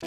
Tu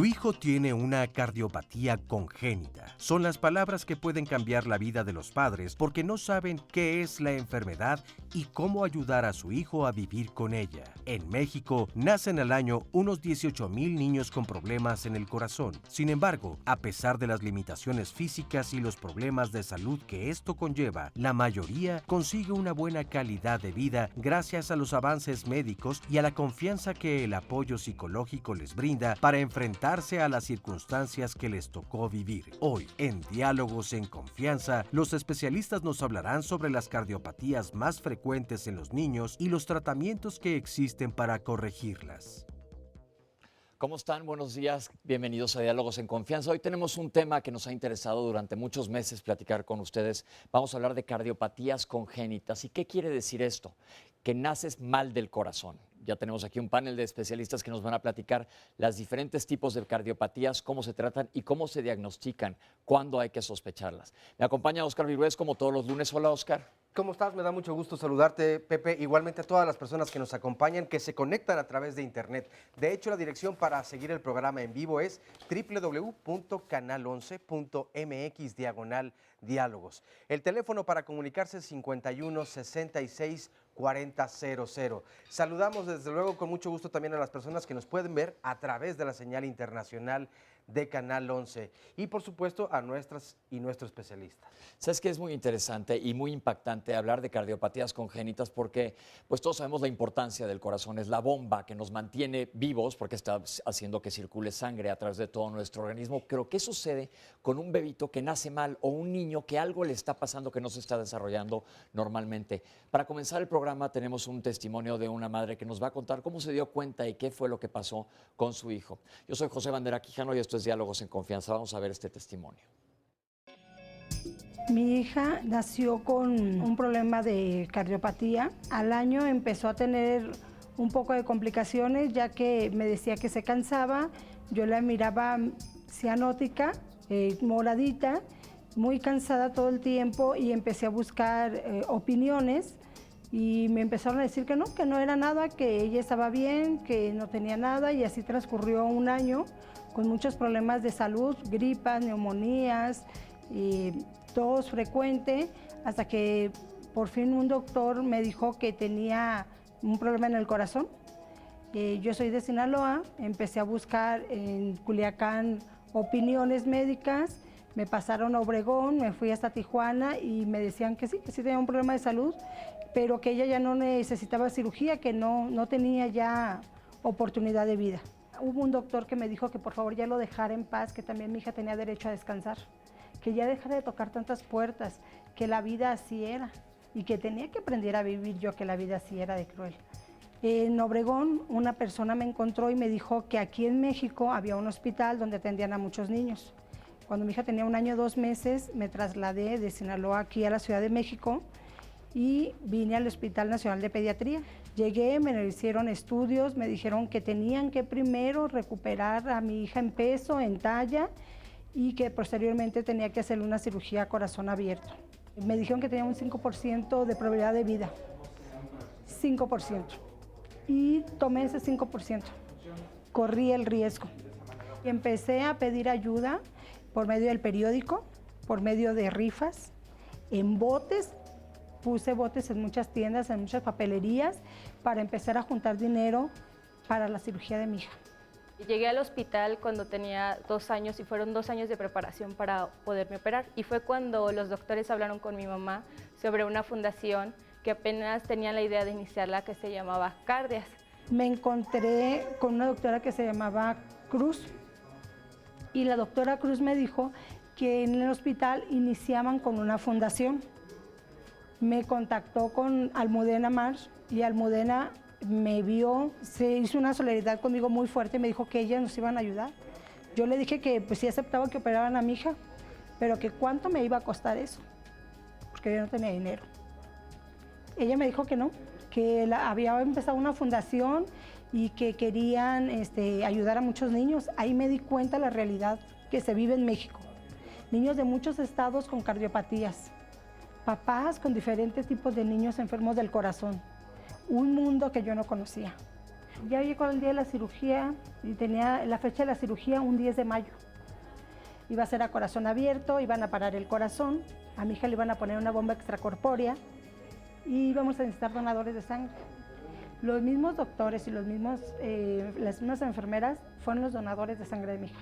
hijo tiene una cardiopatía congénita. Son las palabras que pueden cambiar la vida de los padres porque no saben qué es la enfermedad y cómo ayudar a su hijo a vivir con ella. En México, nacen al año unos 18,000 niños con problemas en el corazón. Sin embargo, a pesar de las limitaciones físicas y los problemas de salud que esto conlleva, la mayoría consigue una buena calidad de vida gracias a los avances médicos y a la confianza que el apoyo psicológico les brinda para enfrentarse a las circunstancias que les tocó vivir. Hoy, en Diálogos en Confianza, los especialistas nos hablarán sobre las cardiopatías más frecuentes en los niños y los tratamientos que existen para corregirlas. ¿Cómo están? Buenos días, bienvenidos a Diálogos en Confianza. Hoy tenemos un tema que nos ha interesado durante muchos meses platicar con ustedes. Vamos a hablar de cardiopatías congénitas. ¿Y qué quiere decir esto? Que naces mal del corazón. Ya tenemos aquí un panel de especialistas que nos van a platicar los diferentes tipos de cardiopatías, cómo se tratan y cómo se diagnostican, cuándo hay que sospecharlas. Me acompaña Óscar Virués como todos los lunes. Hola, Óscar. ¿Cómo estás? Me da mucho gusto saludarte, Pepe. Igualmente a todas las personas que nos acompañan, que se conectan a través de internet. De hecho, la dirección para seguir el programa en vivo es www.canal11.mx/diálogos. El teléfono para comunicarse es 51 66 4000. Saludamos desde luego con mucho gusto también a las personas que nos pueden ver a través de la señal internacional de Canal 11 y por supuesto a nuestras y nuestro especialista. Sabes que es muy interesante y muy impactante hablar de cardiopatías congénitas porque pues todos sabemos la importancia del corazón, es la bomba que nos mantiene vivos porque está haciendo que circule sangre a través de todo nuestro organismo. Pero ¿qué sucede con un bebito que nace mal o un niño que algo le está pasando que no se está desarrollando normalmente? Para comenzar el programa tenemos un testimonio de una madre que nos va a contar cómo se dio cuenta y qué fue lo que pasó con su hijo. Yo soy José Bandera Quijano y esto es Diálogos en Confianza. Vamos a ver este testimonio. Mi hija nació con un problema de cardiopatía. Al año empezó a tener un poco de complicaciones, ya que me decía que se cansaba. Yo la miraba cianótica, moradita, muy cansada todo el tiempo y empecé a buscar opiniones y me empezaron a decir que no era nada, que ella estaba bien, que no tenía nada y así transcurrió un año con muchos problemas de salud, gripas, neumonías, tos frecuente, hasta que por fin un doctor me dijo que tenía un problema en el corazón. Yo soy de Sinaloa, empecé a buscar en Culiacán opiniones médicas, me pasaron a Obregón, me fui hasta Tijuana y me decían que sí tenía un problema de salud, pero que ella ya no necesitaba cirugía, que no tenía ya oportunidad de vida. Hubo un doctor que me dijo que por favor ya lo dejara en paz, que también mi hija tenía derecho a descansar, que ya dejara de tocar tantas puertas, que la vida así era y que tenía que aprender a vivir yo, que la vida así era de cruel. En Obregón una persona me encontró y me dijo que aquí en México había un hospital donde atendían a muchos niños. Cuando mi hija tenía 1 año 2 meses me trasladé de Sinaloa aquí a la Ciudad de México y vine al Hospital Nacional de Pediatría. Llegué, me hicieron estudios, me dijeron que tenían que primero recuperar a mi hija en peso, en talla, y que posteriormente tenía que hacerle una cirugía a corazón abierto. Me dijeron que tenía un 5% de probabilidad de vida. 5%. Y tomé ese 5%. Corrí el riesgo. Y empecé a pedir ayuda por medio del periódico, por medio de rifas, en botes. Puse botes en muchas tiendas, en muchas papelerías, para empezar a juntar dinero para la cirugía de mi hija. Llegué al hospital cuando tenía 2 años y fueron 2 años de preparación para poderme operar. Y fue cuando los doctores hablaron con mi mamá sobre una fundación que apenas tenían la idea de iniciarla, que se llamaba Cardias. Me encontré con una doctora que se llamaba Cruz y la doctora Cruz me dijo que en el hospital iniciaban con una fundación. Me contactó con Almudena March y Almudena me vio, se hizo una solidaridad conmigo muy fuerte, me dijo que ellas nos iban a ayudar. Yo le dije que pues sí aceptaba que operaran a mi hija, pero que cuánto me iba a costar eso, porque yo no tenía dinero. Ella me dijo que no, que había empezado una fundación y que querían ayudar a muchos niños. Ahí me di cuenta de la realidad que se vive en México. Niños de muchos estados con cardiopatías, papás con diferentes tipos de niños enfermos del corazón. Un mundo que yo no conocía. Ya llegó el día de la cirugía y tenía la fecha de la cirugía un 10 de mayo. Iba a ser a corazón abierto, iban a parar el corazón, a mi hija le iban a poner una bomba extracorpórea y íbamos a necesitar donadores de sangre. Los mismos doctores y las mismas enfermeras fueron los donadores de sangre de mi hija,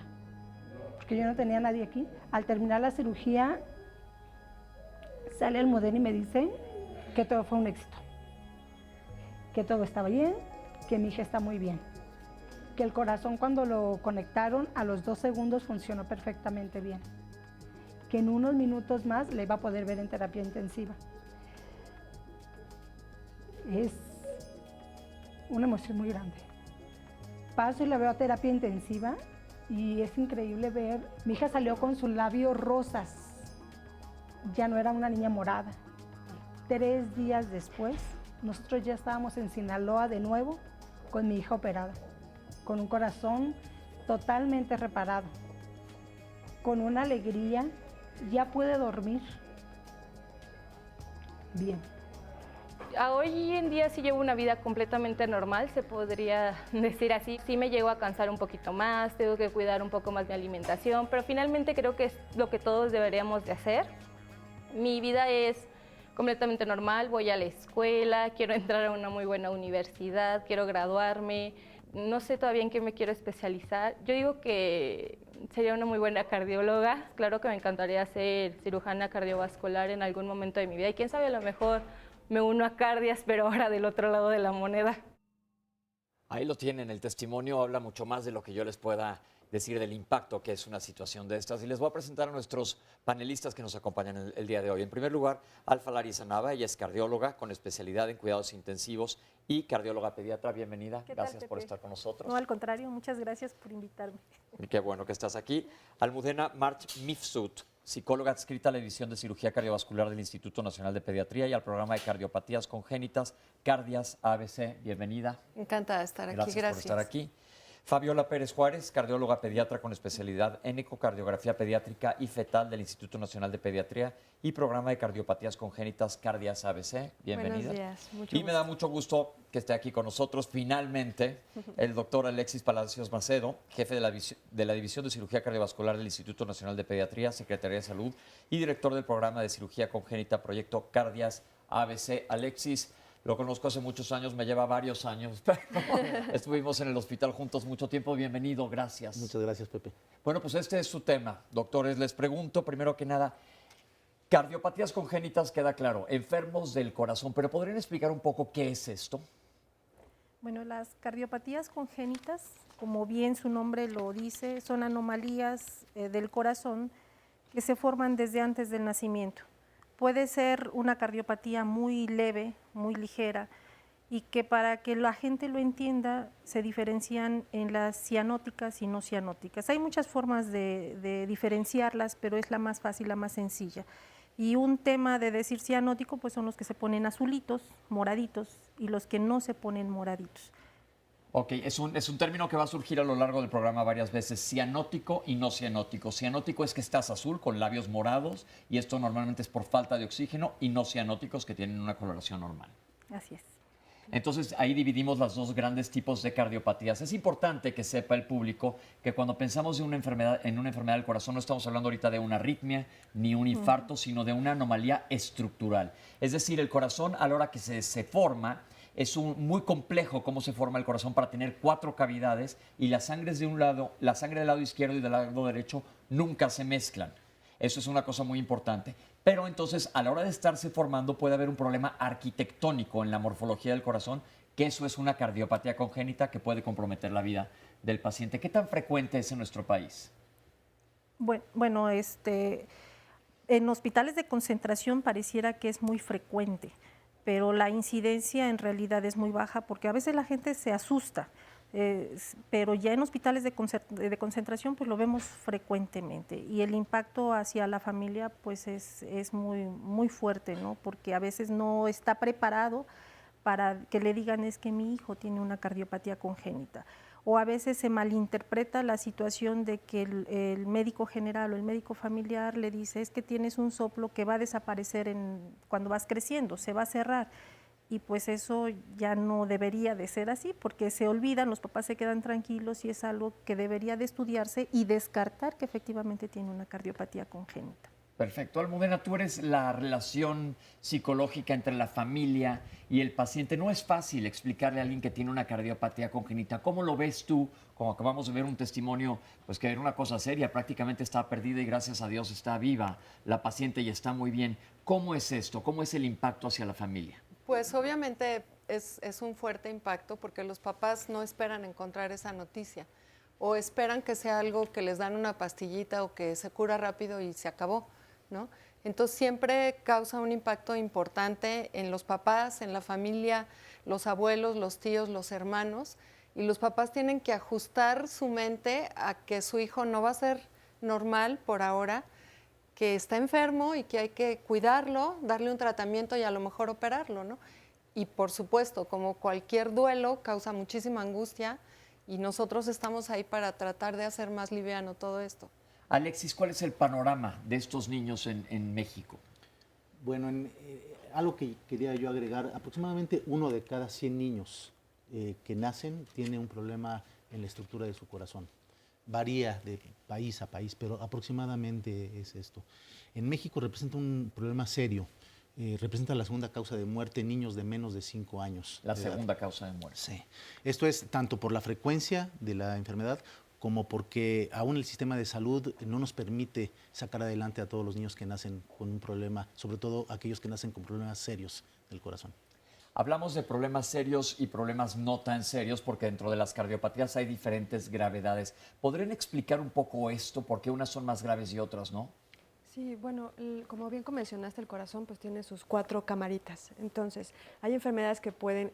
porque yo no tenía nadie aquí. Al terminar la cirugía, sale el modelo y me dice que todo fue un éxito, que todo estaba bien, que mi hija está muy bien, que el corazón cuando lo conectaron a los 2 segundos funcionó perfectamente bien, que en unos minutos más le iba a poder ver en terapia intensiva. Es una emoción muy grande. Paso y la veo a terapia intensiva y es increíble ver, mi hija salió con sus labios rosas, ya no era una niña morada. 3 días después, nosotros ya estábamos en Sinaloa de nuevo con mi hija operada, con un corazón totalmente reparado, con una alegría, ya puede dormir bien. Hoy en día sí llevo una vida completamente normal, se podría decir así. Sí me llego a cansar un poquito más, tengo que cuidar un poco más mi alimentación, pero finalmente creo que es lo que todos deberíamos de hacer. Mi vida es completamente normal, voy a la escuela, quiero entrar a una muy buena universidad, quiero graduarme, no sé todavía en qué me quiero especializar. Yo digo que sería una muy buena cardióloga, claro que me encantaría ser cirujana cardiovascular en algún momento de mi vida y quién sabe, a lo mejor me uno a Cardias, pero ahora del otro lado de la moneda. Ahí lo tienen, el testimonio habla mucho más de lo que yo les pueda decir del impacto que es una situación de estas. Y les voy a presentar a nuestros panelistas que nos acompañan el día de hoy. En primer lugar, Alfa Larisa Nava, ella es cardióloga con especialidad en cuidados intensivos y cardióloga pediatra. Bienvenida, gracias por estar con nosotros. No, al contrario, muchas gracias por invitarme. Y qué bueno que estás aquí. Almudena March Mifsud, psicóloga adscrita a la División de Cirugía Cardiovascular del Instituto Nacional de Pediatría y al programa de cardiopatías congénitas Cardias ABC. Bienvenida. Encantada de estar aquí, Gracias por estar aquí. Fabiola Pérez Juárez, cardióloga pediatra con especialidad en ecocardiografía pediátrica y fetal del Instituto Nacional de Pediatría y programa de cardiopatías congénitas Cardias ABC. Bienvenida. Buenos días, mucho Y me da mucho gusto que esté aquí con nosotros finalmente el doctor Alexis Palacios Macedo, jefe de la División de Cirugía Cardiovascular del Instituto Nacional de Pediatría, Secretaría de Salud y director del programa de cirugía congénita Proyecto Cardias ABC. Alexis, lo conozco hace muchos años, me lleva varios años, pero estuvimos en el hospital juntos mucho tiempo. Bienvenido, gracias. Muchas gracias, Pepe. Bueno, pues este es su tema. Doctores, les pregunto primero que nada, cardiopatías congénitas queda claro, enfermos del corazón, pero ¿podrían explicar un poco qué es esto? Bueno, las cardiopatías congénitas, como bien su nombre lo dice, son anomalías del corazón que se forman desde antes del nacimiento. Puede ser una cardiopatía muy leve, muy ligera, y que para que la gente lo entienda se diferencian en las cianóticas y no cianóticas. Hay muchas formas de diferenciarlas, pero es la más fácil, la más sencilla. Y un tema de decir cianótico pues son los que se ponen azulitos, moraditos, y los que no se ponen moraditos. Ok, es un término que va a surgir a lo largo del programa varias veces, cianótico y no cianótico. Cianótico es que estás azul con labios morados y esto normalmente es por falta de oxígeno, y no cianóticos que tienen una coloración normal. Así es. Entonces ahí dividimos los dos grandes tipos de cardiopatías. Es importante que sepa el público que cuando pensamos en una enfermedad del corazón no estamos hablando ahorita de una arritmia ni un infarto, sino de una anomalía estructural. Es decir, el corazón a la hora que se forma es muy complejo cómo se forma el corazón para tener 4 cavidades y la sangre del lado izquierdo y del lado derecho nunca se mezclan. Eso es una cosa muy importante. Pero entonces, a la hora de estarse formando, puede haber un problema arquitectónico en la morfología del corazón, que eso es una cardiopatía congénita que puede comprometer la vida del paciente. ¿Qué tan frecuente es en nuestro país? Bueno, en hospitales de concentración pareciera que es muy frecuente, pero la incidencia en realidad es muy baja porque a veces la gente se asusta, pero ya en hospitales de concentración pues lo vemos frecuentemente y el impacto hacia la familia pues es muy, muy fuerte, ¿no? Porque a veces no está preparado para que le digan es que mi hijo tiene una cardiopatía congénita. O a veces se malinterpreta la situación de que el médico general o el médico familiar le dice es que tienes un soplo que va a desaparecer cuando vas creciendo, se va a cerrar. Y pues eso ya no debería de ser así porque se olvidan, los papás se quedan tranquilos y es algo que debería de estudiarse y descartar que efectivamente tiene una cardiopatía congénita. Perfecto. Almudena, tú eres la relación psicológica entre la familia y el paciente. No es fácil explicarle a alguien que tiene una cardiopatía congénita. ¿Cómo lo ves tú? Como acabamos de ver un testimonio, pues que era una cosa seria, prácticamente estaba perdida y gracias a Dios está viva la paciente y está muy bien. ¿Cómo es esto? ¿Cómo es el impacto hacia la familia? Pues obviamente es un fuerte impacto porque los papás no esperan encontrar esa noticia o esperan que sea algo que les dan una pastillita o que se cura rápido y se acabó, ¿no? Entonces siempre causa un impacto importante en los papás, en la familia, los abuelos, los tíos, los hermanos, y los papás tienen que ajustar su mente a que su hijo no va a ser normal por ahora, que está enfermo y que hay que cuidarlo, darle un tratamiento y a lo mejor operarlo, ¿no? Y por supuesto, como cualquier duelo, causa muchísima angustia y nosotros estamos ahí para tratar de hacer más liviano todo esto. Alexis, ¿cuál es el panorama de estos niños en México? Bueno, algo que quería yo agregar, aproximadamente 1 de cada 100 niños que nacen tiene un problema en la estructura de su corazón. Varía de país a país, pero aproximadamente es esto. En México representa un problema serio. Representa la segunda causa de muerte en niños de menos de 5 años. La segunda causa de muerte. Sí. Esto es tanto por la frecuencia de la enfermedad como porque aún el sistema de salud no nos permite sacar adelante a todos los niños que nacen con un problema, sobre todo aquellos que nacen con problemas serios del corazón. Hablamos de problemas serios y problemas no tan serios porque dentro de las cardiopatías hay diferentes gravedades. ¿Podrían explicar un poco esto? ¿Por qué unas son más graves y otras no? Sí, bueno, como bien mencionaste, el corazón pues tiene sus 4 camaritas. Entonces, hay enfermedades que pueden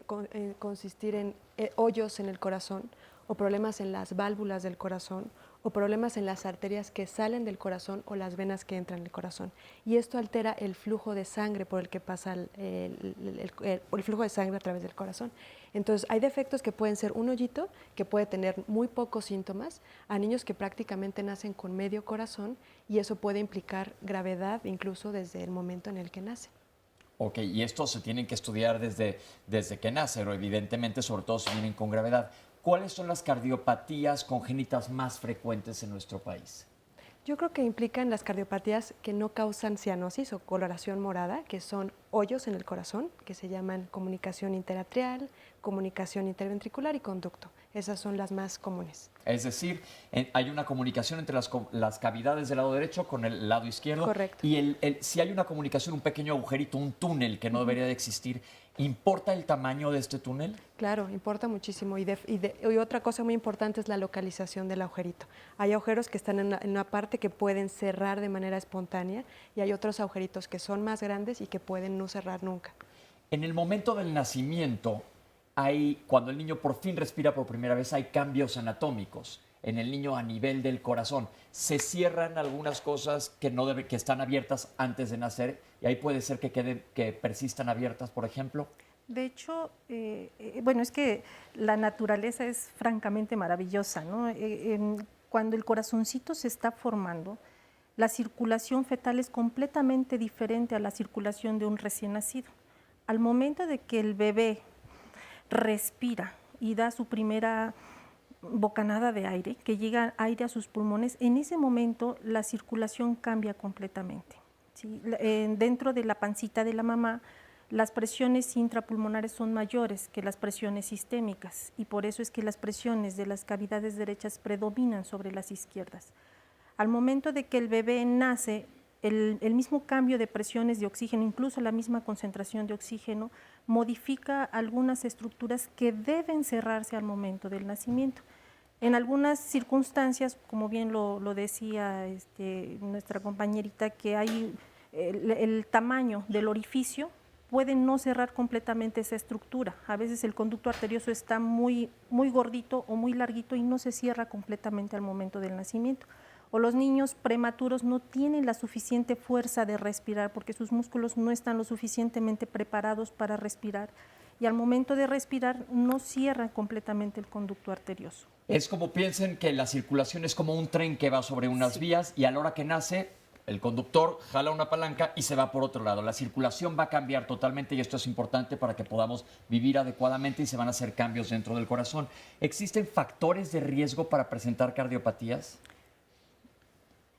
consistir en hoyos en el corazón o problemas en las válvulas del corazón o problemas en las arterias que salen del corazón o las venas que entran en el corazón. Y esto altera el flujo de sangre por el que pasa el flujo de sangre a través del corazón. Entonces, hay defectos que pueden ser un hoyito que puede tener muy pocos síntomas, a niños que prácticamente nacen con medio corazón y eso puede implicar gravedad incluso desde el momento en el que nace. Ok, y estos se tienen que estudiar desde que nacen, evidentemente, sobre todo si vienen con gravedad. ¿Cuáles son las cardiopatías congénitas más frecuentes en nuestro país? Yo creo que implican las cardiopatías que no causan cianosis o coloración morada, que son hoyos en el corazón, que se llaman comunicación interatrial, comunicación interventricular y conducto. Esas son las más comunes. Es decir, hay una comunicación entre las cavidades del lado derecho con el lado izquierdo. Correcto. Y si hay una comunicación, un pequeño agujerito, un túnel que no debería de existir, ¿importa el tamaño de este túnel? Claro, importa muchísimo. Y otra cosa muy importante es la localización del agujerito. Hay agujeros que están en una parte que pueden cerrar de manera espontánea y hay otros agujeritos que son más grandes y que pueden no cerrar nunca. En el momento del nacimiento, cuando el niño por fin respira por primera vez, hay cambios anatómicos en el niño a nivel del corazón. Se cierran algunas cosas que están abiertas antes de nacer y ahí puede ser que persistan abiertas, por ejemplo. De hecho, bueno, es que la naturaleza es francamente maravillosa, ¿no? Cuando el corazoncito se está formando, la circulación fetal es completamente diferente a la circulación de un recién nacido. Al momento de que el bebé respira y da su primera bocanada de aire, que llega aire a sus pulmones, en ese momento la circulación cambia completamente, ¿sí? Dentro de la pancita de la mamá, las presiones intrapulmonares son mayores que las presiones sistémicas y por eso es que las presiones de las cavidades derechas predominan sobre las izquierdas. Al momento de que el bebé nace, el mismo cambio de presiones de oxígeno, incluso la misma concentración de oxígeno, modifica algunas estructuras que deben cerrarse al momento del nacimiento. En algunas circunstancias, como bien lo decía nuestra compañerita, que hay el tamaño del orificio puede no cerrar completamente esa estructura. A veces el conducto arterioso está muy gordito o muy larguito y no se cierra completamente al momento del nacimiento. O los niños prematuros no tienen la suficiente fuerza de respirar porque sus músculos no están lo suficientemente preparados para respirar y al momento de respirar no cierran completamente el conducto arterioso. Es como piensen que la circulación es como un tren que va sobre unas vías y a la hora que nace el conductor jala una palanca y se va por otro lado. La circulación va a cambiar totalmente y esto es importante para que podamos vivir adecuadamente y se van a hacer cambios dentro del corazón. ¿Existen factores de riesgo para presentar cardiopatías?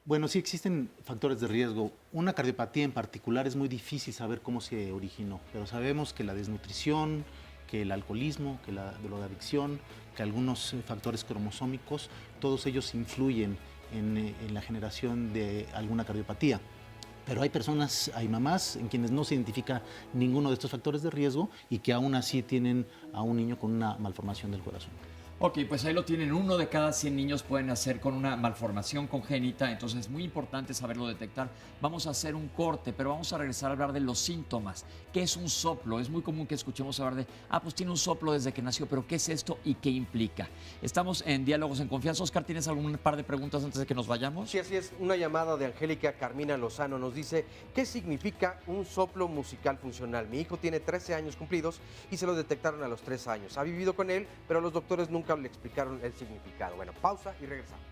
Bueno, sí existen factores de riesgo. Una cardiopatía en particular es muy difícil saber cómo se originó, pero sabemos que la desnutrición, que el alcoholismo, que la drogadicción, que algunos factores cromosómicos, todos ellos influyen en la generación de alguna cardiopatía. Pero hay personas, hay mamás en quienes no se identifica ninguno de estos factores de riesgo y que aún así tienen a un niño con una malformación del corazón. Ok, pues ahí lo tienen. 1 de cada 100 niños pueden nacer con una malformación congénita, entonces es muy importante saberlo detectar. Vamos a hacer un corte, pero vamos a regresar a hablar de los síntomas. ¿Qué es un soplo? Es muy común que escuchemos hablar de, pues tiene un soplo desde que nació, pero ¿qué es esto y qué implica? Estamos en Diálogos en Confianza. Oscar, ¿tienes algún par de preguntas antes de que nos vayamos? Sí, así es. Una llamada de Angélica Carmina Lozano nos dice, ¿qué significa un soplo musical funcional? Mi hijo tiene 13 años cumplidos y se lo detectaron a los 3 años. Ha vivido con él, pero los doctores nunca le explicaron el significado. Bueno, pausa y regresamos.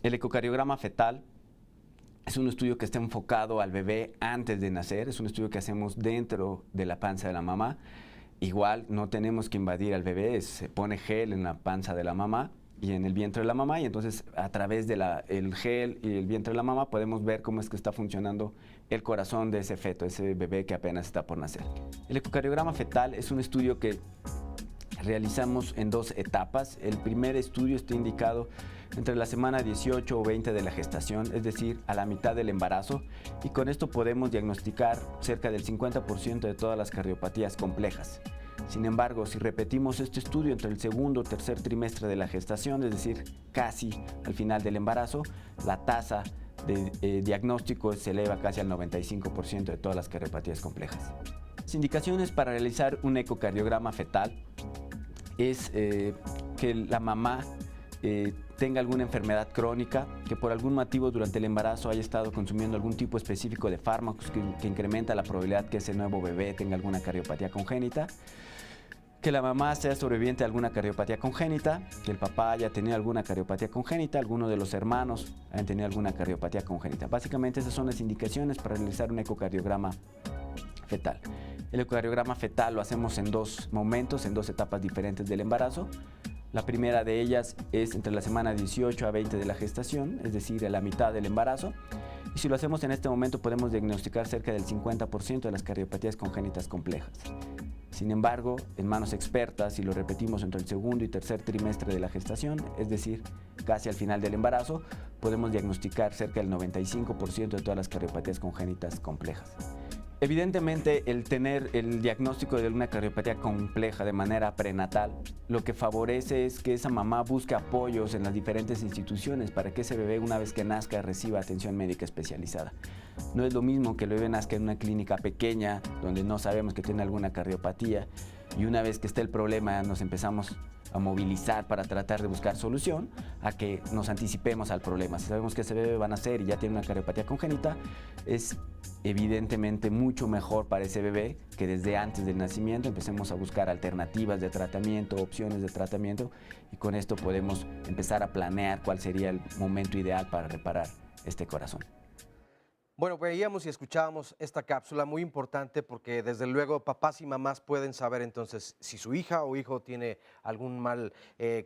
El ecocardiograma fetal es un estudio que está enfocado al bebé antes de nacer, es un estudio que hacemos dentro de la panza de la mamá. Igual no tenemos que invadir al bebé, se pone gel en la panza de la mamá y en el vientre de la mamá, y entonces a través del gel y el vientre de la mamá podemos ver cómo es que está funcionando el corazón de ese feto, ese bebé que apenas está por nacer. El ecocardiograma fetal es un estudio que realizamos en 2 etapas. El primer estudio está indicado entre la semana 18 o 20 de la gestación, es decir, a la mitad del embarazo, y con esto podemos diagnosticar cerca del 50% de todas las cardiopatías complejas. Sin embargo, si repetimos este estudio entre el segundo o tercer trimestre de la gestación, es decir, casi al final del embarazo, la tasa de diagnóstico se eleva casi al 95% de todas las cardiopatías complejas. Las indicaciones para realizar un ecocardiograma fetal es que la mamá tenga alguna enfermedad crónica, que por algún motivo durante el embarazo haya estado consumiendo algún tipo específico de fármacos que incrementa la probabilidad que ese nuevo bebé tenga alguna cardiopatía congénita, que la mamá sea sobreviviente de alguna cardiopatía congénita, que el papá haya tenido alguna cardiopatía congénita, alguno de los hermanos hayan tenido alguna cardiopatía congénita. Básicamente esas son las indicaciones para realizar un ecocardiograma fetal. El ecocardiograma fetal lo hacemos en 2 momentos, en 2 etapas diferentes del embarazo. La primera de ellas es entre la semana 18 a 20 de la gestación, es decir, a la mitad del embarazo. Y si lo hacemos en este momento podemos diagnosticar cerca del 50% de las cardiopatías congénitas complejas. Sin embargo, en manos expertas, si lo repetimos entre el segundo y tercer trimestre de la gestación, es decir, casi al final del embarazo, podemos diagnosticar cerca del 95% de todas las cardiopatías congénitas complejas. Evidentemente, el tener el diagnóstico de una cardiopatía compleja de manera prenatal, lo que favorece es que esa mamá busque apoyos en las diferentes instituciones para que ese bebé, una vez que nazca, reciba atención médica especializada. No es lo mismo que el bebé nazca en una clínica pequeña, donde no sabemos que tiene alguna cardiopatía, y una vez que esté el problema nos empezamos a movilizar para tratar de buscar solución, a que nos anticipemos al problema. Si sabemos que ese bebé va a nacer y ya tiene una cardiopatía congénita, es evidentemente mucho mejor para ese bebé que desde antes del nacimiento empecemos a buscar alternativas de tratamiento, opciones de tratamiento, y con esto podemos empezar a planear cuál sería el momento ideal para reparar este corazón. Bueno, veíamos y escuchábamos esta cápsula muy importante porque desde luego papás y mamás pueden saber entonces si su hija o hijo tiene algún mal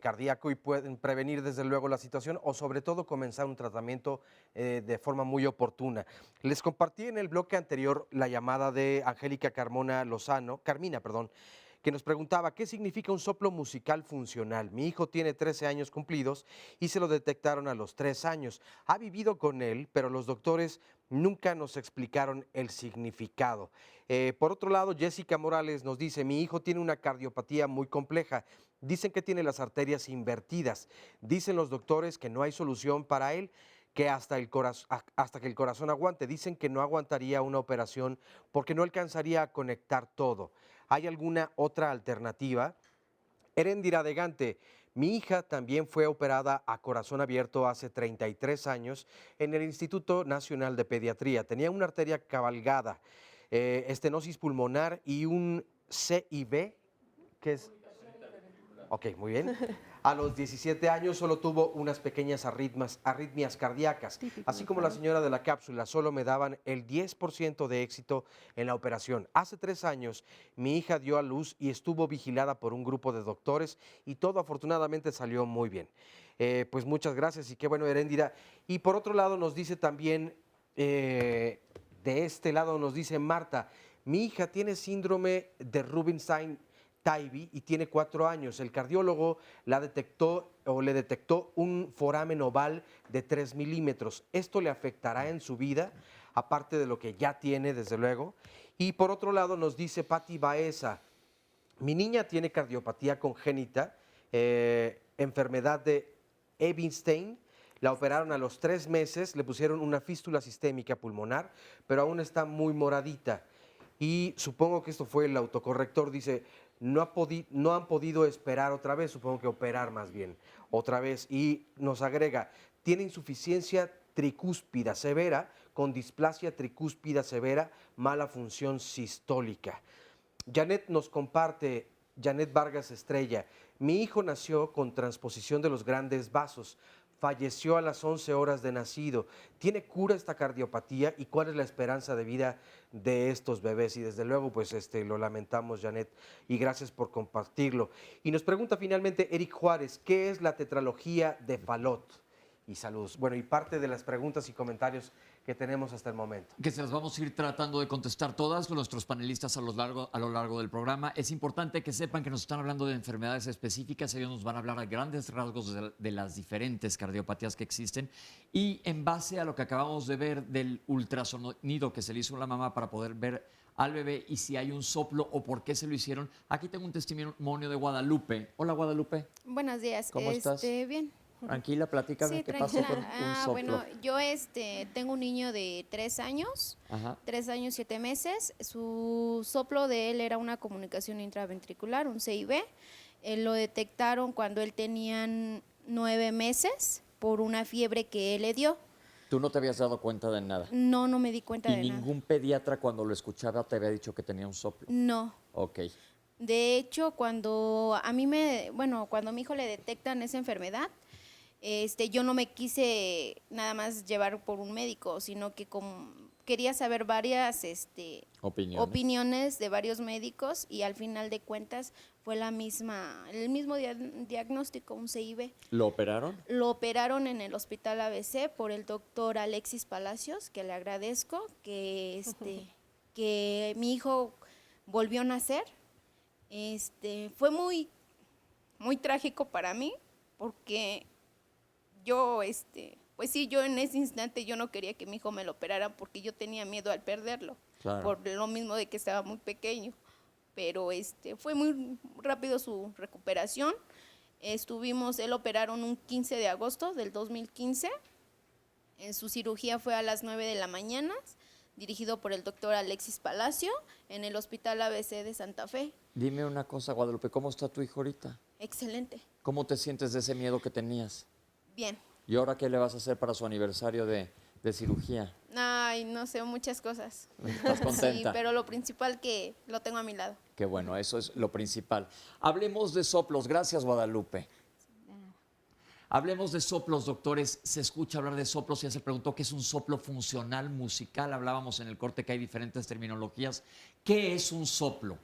cardíaco y pueden prevenir desde luego la situación o sobre todo comenzar un tratamiento de forma muy oportuna. Les compartí en el bloque anterior la llamada de Angélica Carmina, que nos preguntaba qué significa un soplo musical funcional. Mi hijo tiene 13 años cumplidos y se lo detectaron a los 3 años. Ha vivido con él, pero los doctores nunca nos explicaron el significado. Por otro lado, Jessica Morales nos dice, mi hijo tiene una cardiopatía muy compleja. Dicen que tiene las arterias invertidas. Dicen los doctores que no hay solución para él. que hasta que el corazón aguante. Dicen que no aguantaría una operación porque no alcanzaría a conectar todo. ¿Hay alguna otra alternativa? Erendira de Gante, mi hija también fue operada a corazón abierto hace 33 años en el Instituto Nacional de Pediatría. Tenía una arteria cabalgada, estenosis pulmonar y un CIB, que es... Ok, muy bien. A los 17 años solo tuvo unas pequeñas arritmias cardíacas. Así como la señora de la cápsula, solo me daban el 10% de éxito en la operación. Hace 3 años mi hija dio a luz y estuvo vigilada por un grupo de doctores y todo afortunadamente salió muy bien. Pues muchas gracias y qué bueno, Erendira. Y por otro lado nos dice también, de este lado nos dice Marta, mi hija tiene síndrome de Rubinstein-Taybi y tiene 4 años. El cardiólogo le detectó un foramen oval de 3 milímetros. Esto le afectará en su vida, aparte de lo que ya tiene, desde luego. Y por otro lado nos dice Patti Baeza, mi niña tiene cardiopatía congénita, enfermedad de Ebinstein. La operaron a los 3 meses, le pusieron una fístula sistémica pulmonar, pero aún está muy moradita. Y supongo que esto fue el autocorrector, dice, no han podido esperar otra vez, supongo que operar más bien, otra vez. Y nos agrega, tiene insuficiencia tricúspida severa, con displasia tricúspida severa, mala función sistólica. Janet nos comparte, Janet Vargas Estrella, mi hijo nació con transposición de los grandes vasos. Falleció a las 11 horas de nacido. ¿Tiene cura esta cardiopatía y cuál es la esperanza de vida de estos bebés? Y desde luego, pues lo lamentamos, Janet, y gracias por compartirlo. Y nos pregunta finalmente Eric Juárez, ¿qué es la tetralogía de Fallot? Y saludos. Bueno, y parte de las preguntas y comentarios que tenemos hasta el momento. Que se las vamos a ir tratando de contestar todas con nuestros panelistas a lo largo del programa. Es importante que sepan que nos están hablando de enfermedades específicas. Ellos nos van a hablar a grandes rasgos de las diferentes cardiopatías que existen. Y en base a lo que acabamos de ver del ultrasonido que se le hizo a la mamá para poder ver al bebé y si hay un soplo o por qué se lo hicieron, aquí tengo un testimonio de Guadalupe. Hola, Guadalupe. Buenos días. ¿Cómo estás? Bien. Tranquila, platícame qué pasó con un soplo. Bueno, yo tengo un niño de 3 años, Ajá. 3 años, 7 meses. Su soplo de él era una comunicación intraventricular, un CIB. Lo detectaron cuando él tenía 9 meses por una fiebre que él le dio. ¿Tú no te habías dado cuenta de nada? No me di cuenta de ¿Y nada. ningún pediatra cuando lo escuchaba te había dicho que tenía un soplo? No. Ok. De hecho, cuando cuando a mi hijo le detectan esa enfermedad, yo no me quise nada más llevar por un médico, sino que quería saber varias opiniones de varios médicos y al final de cuentas fue el mismo diagnóstico, un CIB. ¿Lo operaron? Lo operaron en el Hospital ABC por el doctor Alexis Palacios, que le agradezco, que mi hijo volvió a nacer. Fue muy, muy trágico para mí porque yo en ese instante yo no quería que mi hijo me lo operaran porque yo tenía miedo al perderlo, Claro. por lo mismo de que estaba muy pequeño. Pero fue muy rápido su recuperación. Él operaron un 15 de agosto del 2015. Su cirugía fue a las 9 de la mañana, dirigido por el doctor Alexis Palacio, en el Hospital ABC de Santa Fe. Dime una cosa, Guadalupe, ¿cómo está tu hijo ahorita? Excelente. ¿Cómo te sientes de ese miedo que tenías? Bien. ¿Y ahora qué le vas a hacer para su aniversario de cirugía? Ay, no sé, muchas cosas. ¿Estás contenta? Sí, pero lo principal que lo tengo a mi lado. Qué bueno, eso es lo principal. Hablemos de soplos. Gracias, Guadalupe. Hablemos de soplos, doctores. Se escucha hablar de soplos. Ya se preguntó qué es un soplo funcional musical. Hablábamos en el corte que hay diferentes terminologías. ¿Qué es un soplo?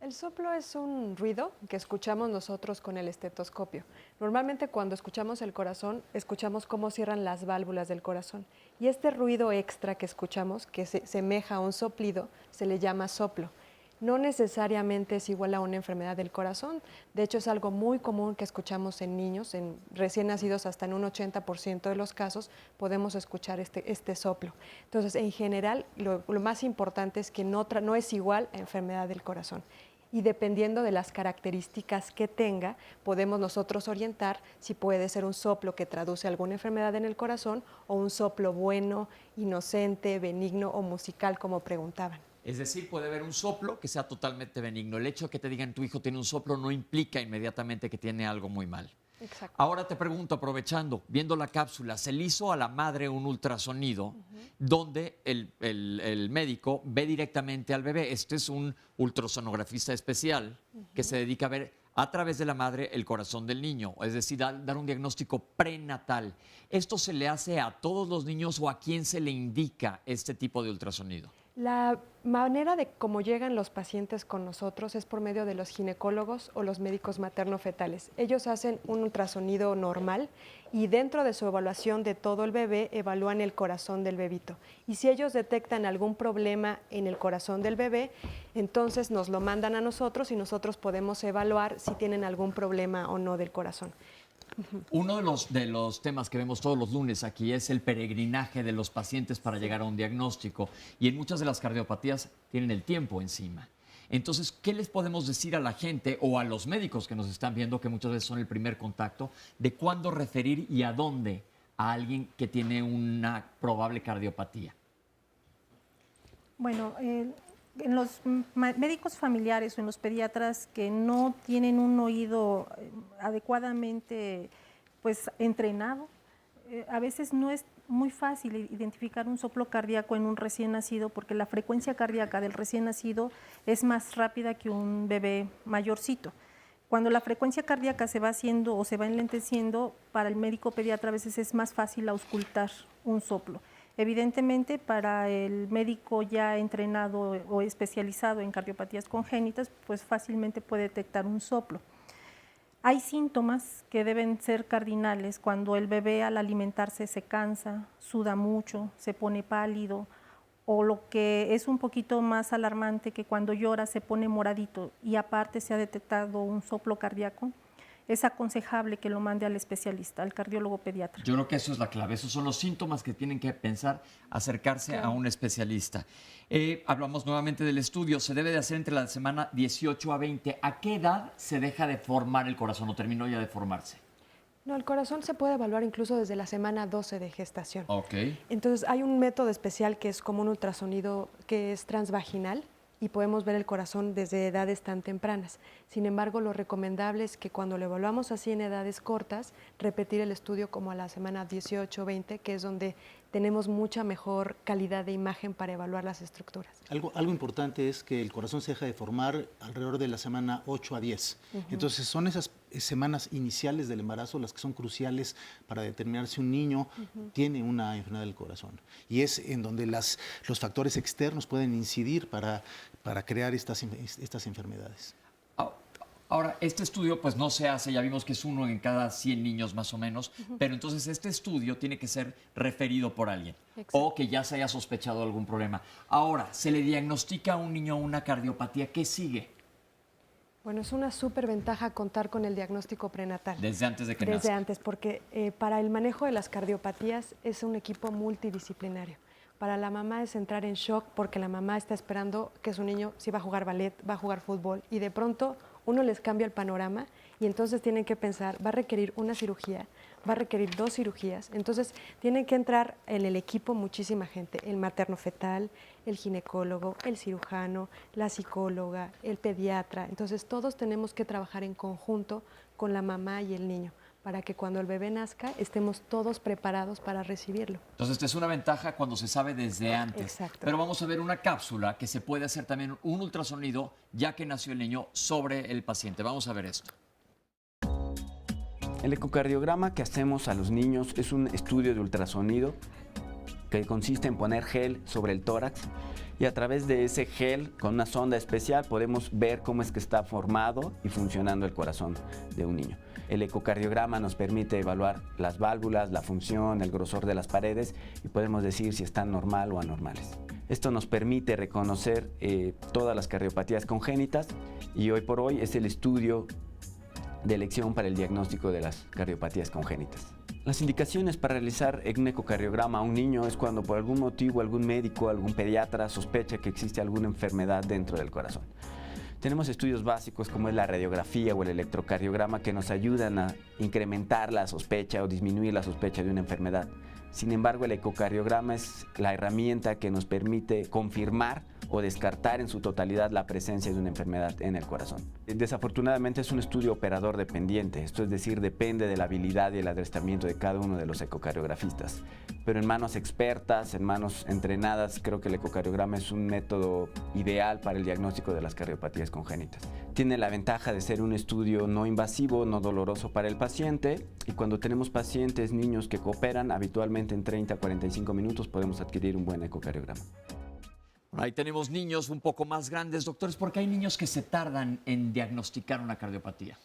El soplo es un ruido que escuchamos nosotros con el estetoscopio. Normalmente cuando escuchamos el corazón, escuchamos cómo cierran las válvulas del corazón. Y este ruido extra que escuchamos, que se semeja a un soplido, se le llama soplo. No necesariamente es igual a una enfermedad del corazón. De hecho, es algo muy común que escuchamos en niños, en recién nacidos, hasta en un 80% de los casos podemos escuchar este soplo. Entonces, en general, lo más importante es que no es igual a enfermedad del corazón. y dependiendo de las características que tenga, podemos nosotros orientar si puede ser un soplo que traduce alguna enfermedad en el corazón o un soplo bueno, inocente, benigno o musical, como preguntaban. Es decir, puede haber un soplo que sea totalmente benigno. El hecho de que te digan tu hijo tiene un soplo no implica inmediatamente que tiene algo muy mal. Exacto. Ahora te pregunto, aprovechando, viendo la cápsula, se le hizo a la madre un ultrasonido donde el médico ve directamente al bebé. Este es un ultrasonografista especial que se dedica a ver a través de la madre el corazón del niño, es decir, dar un diagnóstico prenatal. ¿Esto se le hace a todos los niños o a quién se le indica este tipo de ultrasonido? La manera de cómo llegan los pacientes con nosotros es por medio de los ginecólogos o los médicos materno-fetales. Ellos hacen un ultrasonido normal y dentro de su evaluación de todo el bebé evalúan el corazón del bebito. Y si ellos detectan algún problema en el corazón del bebé, entonces nos lo mandan a nosotros y nosotros podemos evaluar si tienen algún problema o no del corazón. Uno de los temas que vemos todos los lunes aquí es el peregrinaje de los pacientes para llegar a un diagnóstico. Y en muchas de las cardiopatías tienen el tiempo encima. Entonces, ¿qué les podemos decir a la gente o a los médicos que nos están viendo, que muchas veces son el primer contacto, de cuándo referir y a dónde a alguien que tiene una probable cardiopatía? Bueno, en los médicos familiares o en los pediatras que no tienen un oído adecuadamente pues, entrenado, a veces no es muy fácil identificar un soplo cardíaco en un recién nacido porque la frecuencia cardíaca del recién nacido es más rápida que un bebé mayorcito. Cuando la frecuencia cardíaca se va haciendo o se va enlenteciendo, para el médico pediatra a veces es más fácil auscultar un soplo. Evidentemente, para el médico ya entrenado o especializado en cardiopatías congénitas, pues fácilmente puede detectar un soplo. Hay síntomas que deben ser cardinales cuando el bebé al alimentarse se cansa, suda mucho, se pone pálido, o lo que es un poquito más alarmante, que cuando llora se pone moradito y aparte se ha detectado un soplo cardíaco. Es aconsejable que lo mande al especialista, al cardiólogo pediatra. Yo creo que eso es la clave, esos son los síntomas que tienen que pensar, acercarse a un especialista. Hablamos nuevamente del estudio, se debe de hacer entre la semana 18 a 20. ¿A qué edad se deja de formar el corazón o terminó ya de formarse? No, el corazón se puede evaluar incluso desde la semana 12 de gestación. Ok. Entonces hay un método especial que es como un ultrasonido que es transvaginal, y podemos ver el corazón desde edades tan tempranas. Sin embargo, lo recomendable es que cuando lo evaluamos así en edades cortas, repetir el estudio como a la semana 18 o 20, que es donde tenemos mucha mejor calidad de imagen para evaluar las estructuras. Algo importante es que el corazón se deja de formar alrededor de la semana 8 a 10. Entonces son esas semanas iniciales del embarazo las que son cruciales para determinar si un niño tiene una enfermedad del corazón. Y es en donde los factores externos pueden incidir para crear estas enfermedades. Ahora, este estudio pues no se hace, ya vimos que es uno en cada 100 niños más o menos, pero entonces este estudio tiene que ser referido por alguien. Exacto. O que ya se haya sospechado algún problema. Ahora, se le diagnostica a un niño una cardiopatía, ¿qué sigue? Bueno, es una súper ventaja contar con el diagnóstico prenatal. Desde antes de que nazca. Desde antes, porque para el manejo de las cardiopatías es un equipo multidisciplinario. Para la mamá es entrar en shock porque la mamá está esperando que su niño sí va a jugar ballet, va a jugar fútbol y de pronto uno les cambia el panorama y entonces tienen que pensar, va a requerir una cirugía, va a requerir 2 cirugías, entonces tienen que entrar en el equipo muchísima gente, el materno-fetal, el ginecólogo, el cirujano, la psicóloga, el pediatra, entonces todos tenemos que trabajar en conjunto con la mamá y el niño, para que cuando el bebé nazca estemos todos preparados para recibirlo. Entonces, esta es una ventaja cuando se sabe desde antes. Exacto. Pero vamos a ver una cápsula que se puede hacer también un ultrasonido ya que nació el niño sobre el paciente. Vamos a ver esto. El ecocardiograma que hacemos a los niños es un estudio de ultrasonido que consiste en poner gel sobre el tórax y a través de ese gel con una sonda especial podemos ver cómo es que está formado y funcionando el corazón de un niño. El ecocardiograma nos permite evaluar las válvulas, la función, el grosor de las paredes y podemos decir si están normal o anormales. Esto nos permite reconocer todas las cardiopatías congénitas y hoy por hoy es el estudio de elección para el diagnóstico de las cardiopatías congénitas. Las indicaciones para realizar un ecocardiograma a un niño es cuando por algún motivo algún médico, algún pediatra sospecha que existe alguna enfermedad dentro del corazón. Tenemos estudios básicos como es la radiografía o el electrocardiograma que nos ayudan a incrementar la sospecha o disminuir la sospecha de una enfermedad. Sin embargo, el ecocardiograma es la herramienta que nos permite confirmar o descartar en su totalidad la presencia de una enfermedad en el corazón. Desafortunadamente es un estudio operador dependiente, esto es decir, depende de la habilidad y el adiestramiento de cada uno de los ecocardiografistas. Pero en manos expertas, en manos entrenadas, creo que el ecocardiograma es un método ideal para el diagnóstico de las cardiopatías congénitas. Tiene la ventaja de ser un estudio no invasivo, no doloroso para el paciente, y cuando tenemos pacientes, niños que cooperan, habitualmente en 30 a 45 minutos podemos adquirir un buen ecocardiograma. Ahí tenemos niños un poco más grandes, doctores, porque hay niños que se tardan en diagnosticar una cardiopatía.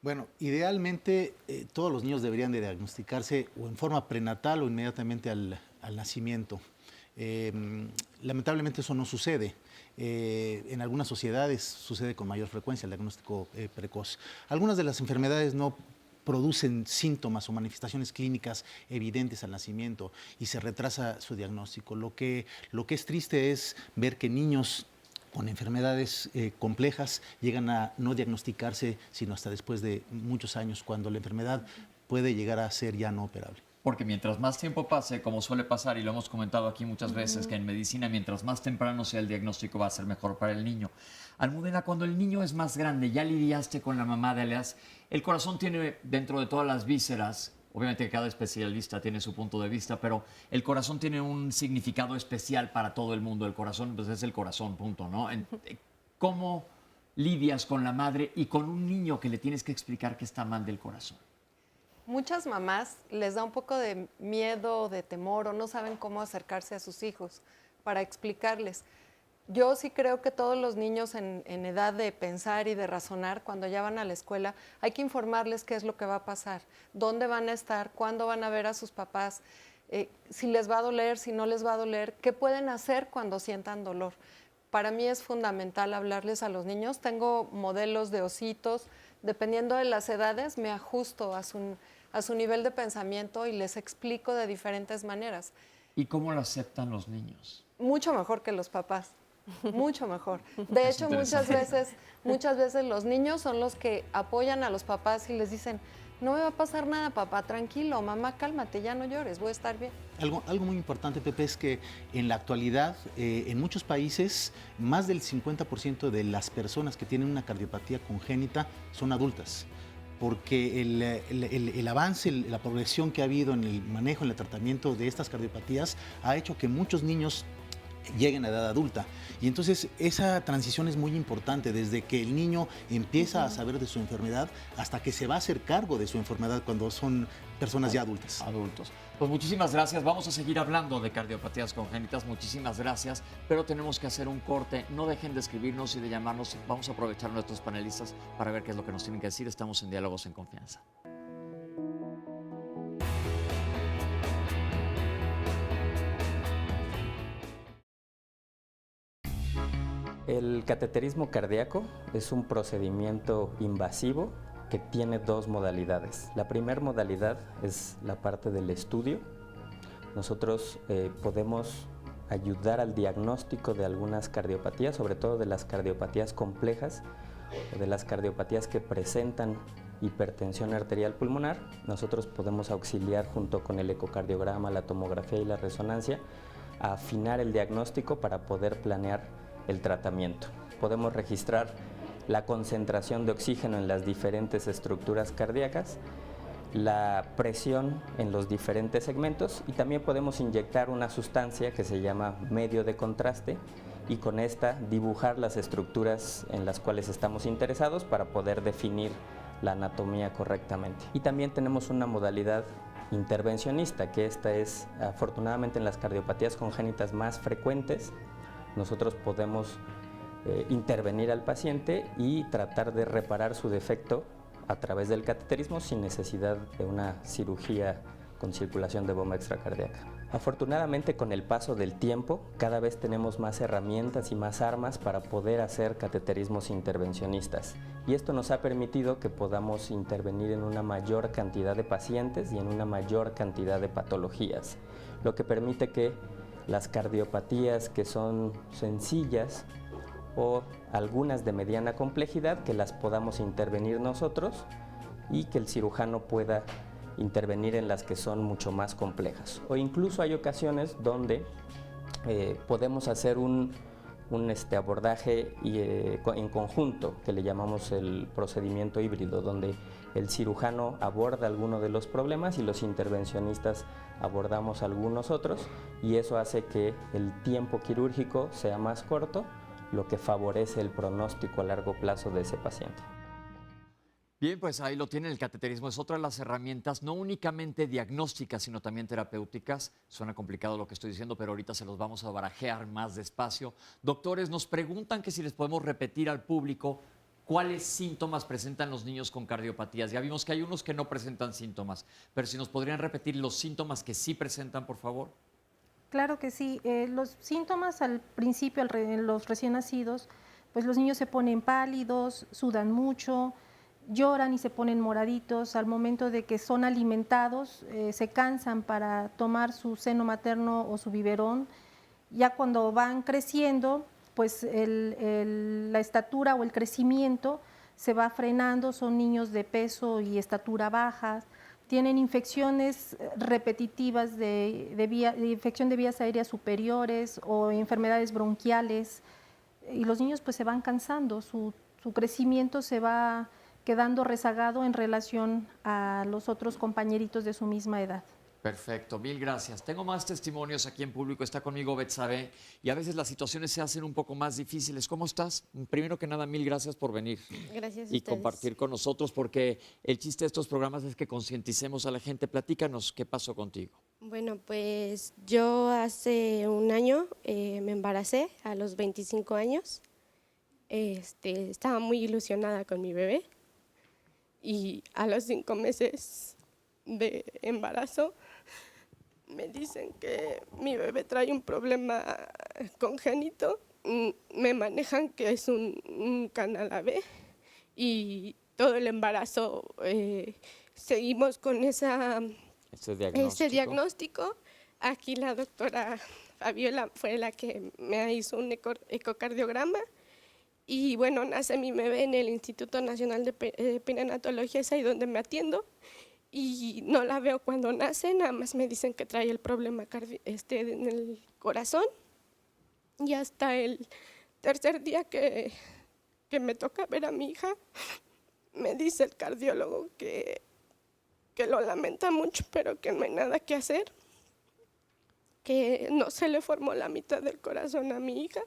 Bueno, idealmente todos los niños deberían de diagnosticarse o en forma prenatal o inmediatamente al nacimiento. Lamentablemente eso no sucede. En algunas sociedades sucede con mayor frecuencia el diagnóstico precoz. Algunas de las enfermedades no producen síntomas o manifestaciones clínicas evidentes al nacimiento y se retrasa su diagnóstico. Lo que es triste es ver que niños con enfermedades complejas llegan a no diagnosticarse sino hasta después de muchos años, cuando la enfermedad puede llegar a ser ya no operable. Porque mientras más tiempo pase, como suele pasar, y lo hemos comentado aquí muchas veces, que en medicina, mientras más temprano sea el diagnóstico, va a ser mejor para el niño. Almudena, cuando el niño es más grande, ya lidiaste con la mamá de Aleas, el corazón tiene, dentro de todas las vísceras, obviamente cada especialista tiene su punto de vista, pero el corazón tiene un significado especial para todo el mundo. El corazón, pues es el corazón, punto, ¿no? ¿Cómo lidias con la madre y con un niño que le tienes que explicar que está mal del corazón? Muchas mamás les da un poco de miedo, de temor, o no saben cómo acercarse a sus hijos para explicarles. Yo sí creo que todos los niños en edad de pensar y de razonar, cuando ya van a la escuela, hay que informarles qué es lo que va a pasar, dónde van a estar, cuándo van a ver a sus papás, si les va a doler, si no les va a doler, qué pueden hacer cuando sientan dolor. Para mí es fundamental hablarles a los niños. Tengo modelos de ositos, dependiendo de las edades me ajusto a su nivel de pensamiento y les explico de diferentes maneras. ¿Y cómo lo aceptan los niños? Mucho mejor que los papás, mucho mejor. De hecho, muchas veces los niños son los que apoyan a los papás y les dicen, no me va a pasar nada, papá, tranquilo, mamá, cálmate, ya no llores, voy a estar bien. Algo muy importante, Pepe, es que en la actualidad, en muchos países, más del 50% de las personas que tienen una cardiopatía congénita son adultas, porque el avance, la progresión que ha habido en el manejo, en el tratamiento de estas cardiopatías ha hecho que muchos niños lleguen a edad adulta. Y entonces esa transición es muy importante, desde que el niño empieza a saber de su enfermedad hasta que se va a hacer cargo de su enfermedad cuando son personas ya adultas. Adultos. Pues muchísimas gracias. Vamos a seguir hablando de cardiopatías congénitas. Muchísimas gracias. Pero tenemos que hacer un corte. No dejen de escribirnos y de llamarnos. Vamos a aprovechar a nuestros panelistas para ver qué es lo que nos tienen que decir. Estamos en Diálogos en Confianza. El cateterismo cardíaco es un procedimiento invasivo que tiene dos modalidades. La primera modalidad es la parte del estudio. Nosotros podemos ayudar al diagnóstico de algunas cardiopatías, sobre todo de las cardiopatías complejas o de las cardiopatías que presentan hipertensión arterial pulmonar. Nosotros podemos auxiliar junto con el ecocardiograma, la tomografía y la resonancia a afinar el diagnóstico para poder planear el tratamiento. Podemos registrar la concentración de oxígeno en las diferentes estructuras cardíacas, la presión en los diferentes segmentos y también podemos inyectar una sustancia que se llama medio de contraste y con esta dibujar las estructuras en las cuales estamos interesados para poder definir la anatomía correctamente. Y también tenemos una modalidad intervencionista, que esta es afortunadamente en las cardiopatías congénitas más frecuentes. Nosotros podemos intervenir al paciente y tratar de reparar su defecto a través del cateterismo sin necesidad de una cirugía con circulación de bomba extracardíaca. Afortunadamente, con el paso del tiempo, cada vez tenemos más herramientas y más armas para poder hacer cateterismos intervencionistas. Y esto nos ha permitido que podamos intervenir en una mayor cantidad de pacientes y en una mayor cantidad de patologías, lo que permite que las cardiopatías que son sencillas o algunas de mediana complejidad que las podamos intervenir nosotros y que el cirujano pueda intervenir en las que son mucho más complejas. O incluso hay ocasiones donde podemos hacer un abordaje en conjunto, que le llamamos el procedimiento híbrido, donde el cirujano aborda alguno de los problemas y los intervencionistas abordamos algunos otros, y eso hace que el tiempo quirúrgico sea más corto, lo que favorece el pronóstico a largo plazo de ese paciente. Bien, pues ahí lo tienen, el cateterismo es otra de las herramientas, no únicamente diagnósticas, sino también terapéuticas. Suena complicado lo que estoy diciendo, pero ahorita se los vamos a barajear más despacio. Doctores, nos preguntan que si les podemos repetir al público cuáles síntomas presentan los niños con cardiopatías. Ya vimos que hay unos que no presentan síntomas, pero si nos podrían repetir los síntomas que sí presentan, por favor. Claro que sí. Los síntomas al principio, en los recién nacidos, pues los niños se ponen pálidos, sudan mucho, lloran y se ponen moraditos. Al momento de que son alimentados, se cansan para tomar su seno materno o su biberón. Ya cuando van creciendo, pues la estatura o el crecimiento se va frenando, son niños de peso y estatura bajas, tienen infecciones repetitivas de infección de vías aéreas superiores o enfermedades bronquiales, y los niños pues se van cansando, su crecimiento se va quedando rezagado en relación a los otros compañeritos de su misma edad. Perfecto, mil gracias. Tengo más testimonios aquí en público. Está conmigo Betsabe y a veces las situaciones se hacen un poco más difíciles. ¿Cómo estás? Primero que nada, mil gracias por venir. Gracias a y ustedes. compartir con nosotros, porque el chiste de estos programas es que concienticemos a la gente. Platícanos, ¿qué pasó contigo? Bueno, pues yo hace un año me embaracé a los 25 años. Estaba muy ilusionada con mi bebé y a los 5 meses de embarazo me dicen que mi bebé trae un problema congénito, me manejan que es un canal AB y todo el embarazo seguimos con ese diagnóstico. Aquí la doctora Fabiola fue la que me hizo un ecocardiograma y bueno, nace mi bebé en el Instituto Nacional de Perinatología, es ahí donde me atiendo. Y no la veo cuando nace, nada más me dicen que trae el problema en el corazón. Y hasta el tercer día que me toca ver a mi hija, me dice el cardiólogo que lo lamenta mucho, pero que no hay nada que hacer, que no se le formó la mitad del corazón a mi hija.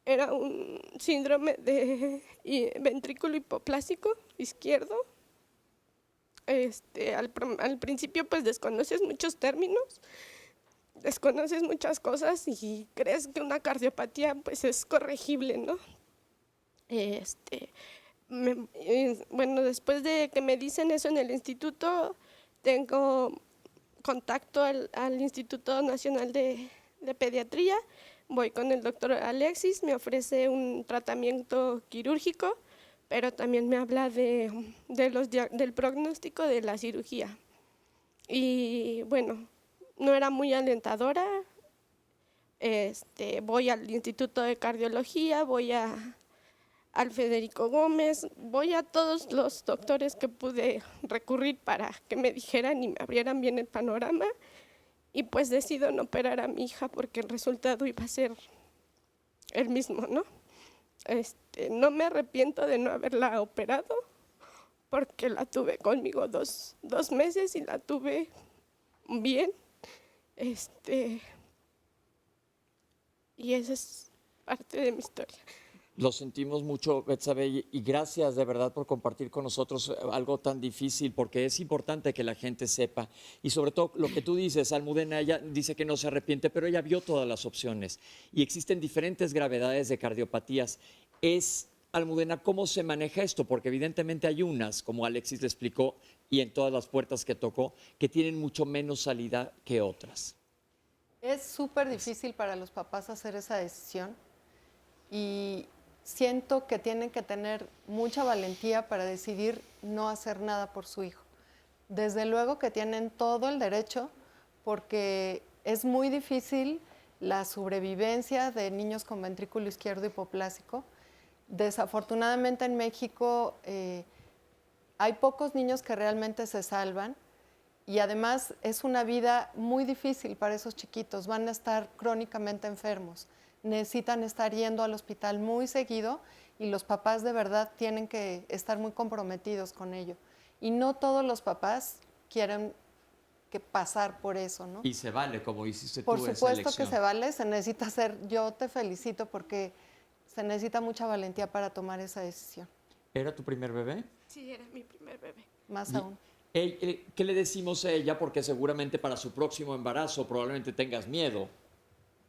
Era un síndrome de ventrículo hipoplásico izquierdo. Al principio pues desconoces muchos términos, desconoces muchas cosas y crees que una cardiopatía pues es corregible, ¿no? Bueno, después de que me dicen eso en el instituto, tengo contacto al Instituto Nacional de Pediatría, voy con el doctor Alexis, me ofrece un tratamiento quirúrgico, pero también me habla del pronóstico de la cirugía. Y bueno, no era muy alentadora. Voy al Instituto de Cardiología, voy al Federico Gómez, voy a todos los doctores que pude recurrir para que me dijeran y me abrieran bien el panorama. Y pues decido no operar a mi hija porque el resultado iba a ser el mismo, ¿no? No me arrepiento de no haberla operado porque la tuve conmigo dos meses y la tuve bien. Y esa es parte de mi historia. Lo sentimos mucho, Betsabe, y gracias de verdad por compartir con nosotros algo tan difícil, porque es importante que la gente sepa. Y sobre todo lo que tú dices, Almudena, ella dice que no se arrepiente, pero ella vio todas las opciones. Y existen diferentes gravedades de cardiopatías. Almudena, ¿cómo se maneja esto? Porque evidentemente hay unas, como Alexis le explicó, y en todas las puertas que tocó, que tienen mucho menos salida que otras. Es súper difícil para los papás hacer esa decisión y siento que tienen que tener mucha valentía para decidir no hacer nada por su hijo. Desde luego que tienen todo el derecho, porque es muy difícil la sobrevivencia de niños con ventrículo izquierdo hipoplásico. Desafortunadamente en México hay pocos niños que realmente se salvan y además es una vida muy difícil para esos chiquitos, van a estar crónicamente enfermos, necesitan estar yendo al hospital muy seguido y los papás de verdad tienen que estar muy comprometidos con ello. Y no todos los papás quieren que pasar por eso, ¿no? Y se vale, como hiciste tú Por esa supuesto elección. que se vale, se necesita hacer, yo te felicito porque se necesita mucha valentía para tomar esa decisión. ¿Era tu primer bebé? Sí, era mi primer bebé. Más aún. ¿Qué le decimos a ella? Porque seguramente para su próximo embarazo probablemente tengas miedo.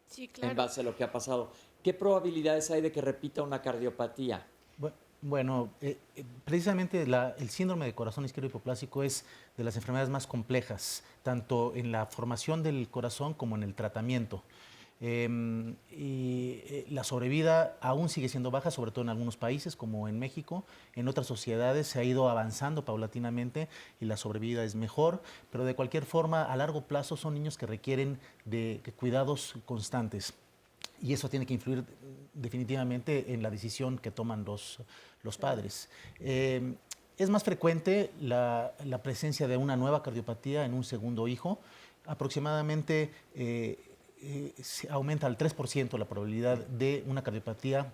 Sí, claro. En base a lo que ha pasado. ¿Qué probabilidades hay de que repita una cardiopatía? Bueno, precisamente el síndrome de corazón izquierdo hipoplásico es de las enfermedades más complejas, tanto en la formación del corazón como en el tratamiento. La sobrevida aún sigue siendo baja, sobre todo en algunos países como en México. En otras sociedades se ha ido avanzando paulatinamente y la sobrevida es mejor, pero de cualquier forma a largo plazo son niños que requieren de cuidados constantes y eso tiene que influir definitivamente en la decisión que toman los padres. Es más frecuente la presencia de una nueva cardiopatía en un segundo hijo. Aproximadamente se aumenta al 3% la probabilidad de una cardiopatía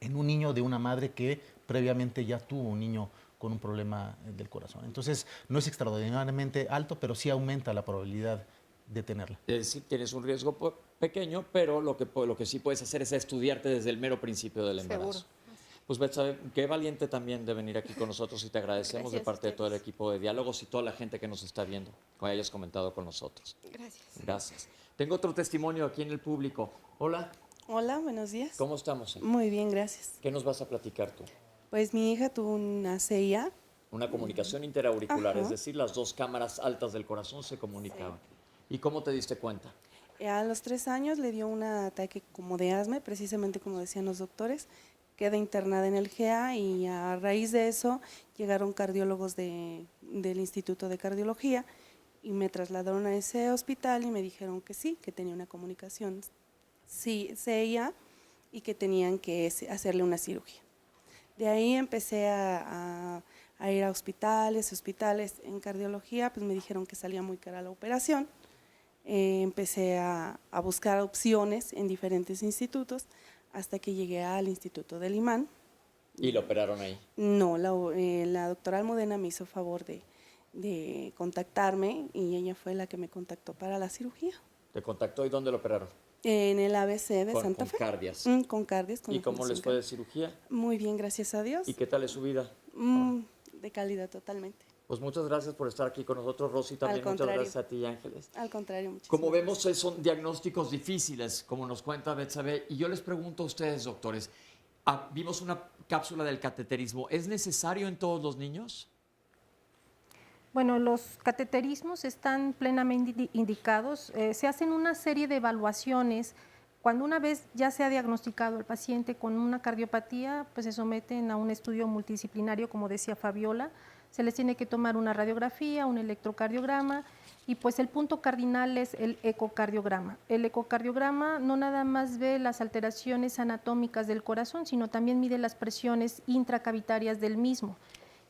en un niño de una madre que previamente ya tuvo un niño con un problema del corazón. Entonces, no es extraordinariamente alto, pero sí aumenta la probabilidad de tenerla. Es decir, tienes un riesgo pequeño, pero lo que sí puedes hacer es estudiarte desde el mero principio del embarazo. Seguro. Pues Betsabe, qué valiente también de venir aquí con nosotros y te agradecemos de Gracias parte a de todo el ustedes. equipo de Diálogos y toda la gente que nos está viendo, que hayas comentado con nosotros. Gracias. Gracias. Tengo otro testimonio aquí en el público. Hola, Hola, buenos días. ¿cómo estamos? Muy bien, gracias. ¿Qué nos vas a platicar tú? Pues mi hija tuvo una CIA. Una comunicación interauricular, Ajá. es decir, las dos cámaras altas del corazón se comunicaban. ¿Y cómo te diste cuenta? A los 3 años le dio un ataque como de asma, precisamente como decían los doctores. Queda internada en el GA y a raíz de eso llegaron cardiólogos del Instituto de Cardiología y me trasladaron a ese hospital y me dijeron que sí, que tenía una comunicación CIA y que tenían que hacerle una cirugía. De ahí empecé a ir a hospitales en cardiología, pues me dijeron que salía muy cara la operación. Empecé a buscar opciones en diferentes institutos hasta que llegué al Instituto del Imán. ¿Y lo operaron ahí? No, la doctora Almudena me hizo favor de contactarme y ella fue la que me contactó para la cirugía. ¿Te contactó y dónde lo operaron? En el ABC de Santa Fe. Con Cardias. Con Cardias. ¿Y cómo les fue de cirugía? Muy bien, gracias a Dios. ¿Y qué tal es su vida? De calidad totalmente. Pues muchas gracias por estar aquí con nosotros, Rosy. También muchas gracias a ti, Ángeles. Al contrario, muchas Como vemos, son diagnósticos difíciles, como nos cuenta Betsabe. Y yo les pregunto a ustedes, doctores, vimos una cápsula del cateterismo. ¿Es necesario en todos los niños? Bueno, los cateterismos están plenamente indicados. Se hacen una serie de evaluaciones. Cuando una vez ya se ha diagnosticado el paciente con una cardiopatía, pues se someten a un estudio multidisciplinario, como decía Fabiola. Se les tiene que tomar una radiografía, un electrocardiograma y pues el punto cardinal es el ecocardiograma. El ecocardiograma no nada más ve las alteraciones anatómicas del corazón, sino también mide las presiones intracavitarias del mismo.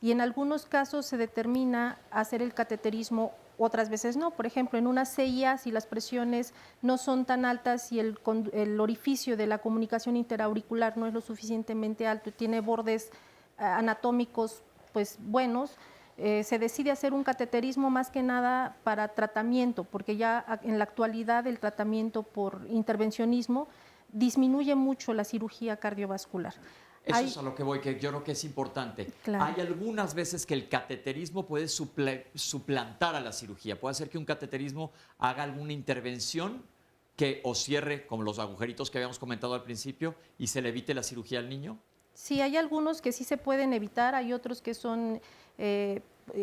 Y en algunos casos se determina hacer el cateterismo, otras veces no. Por ejemplo, en una CIA, si las presiones no son tan altas y el orificio de la comunicación interauricular no es lo suficientemente alto, tiene bordes anatómicos pues buenos, se decide hacer un cateterismo más que nada para tratamiento, porque ya en la actualidad el tratamiento por intervencionismo disminuye mucho la cirugía cardiovascular. Eso es a lo que voy, que yo creo que es importante. Claro. Hay algunas veces que el cateterismo puede suplantar a la cirugía. Puede ser que un cateterismo haga alguna intervención que o cierre, como los agujeritos que habíamos comentado al principio, y se le evite la cirugía al niño. Sí, hay algunos que sí se pueden evitar, hay otros que son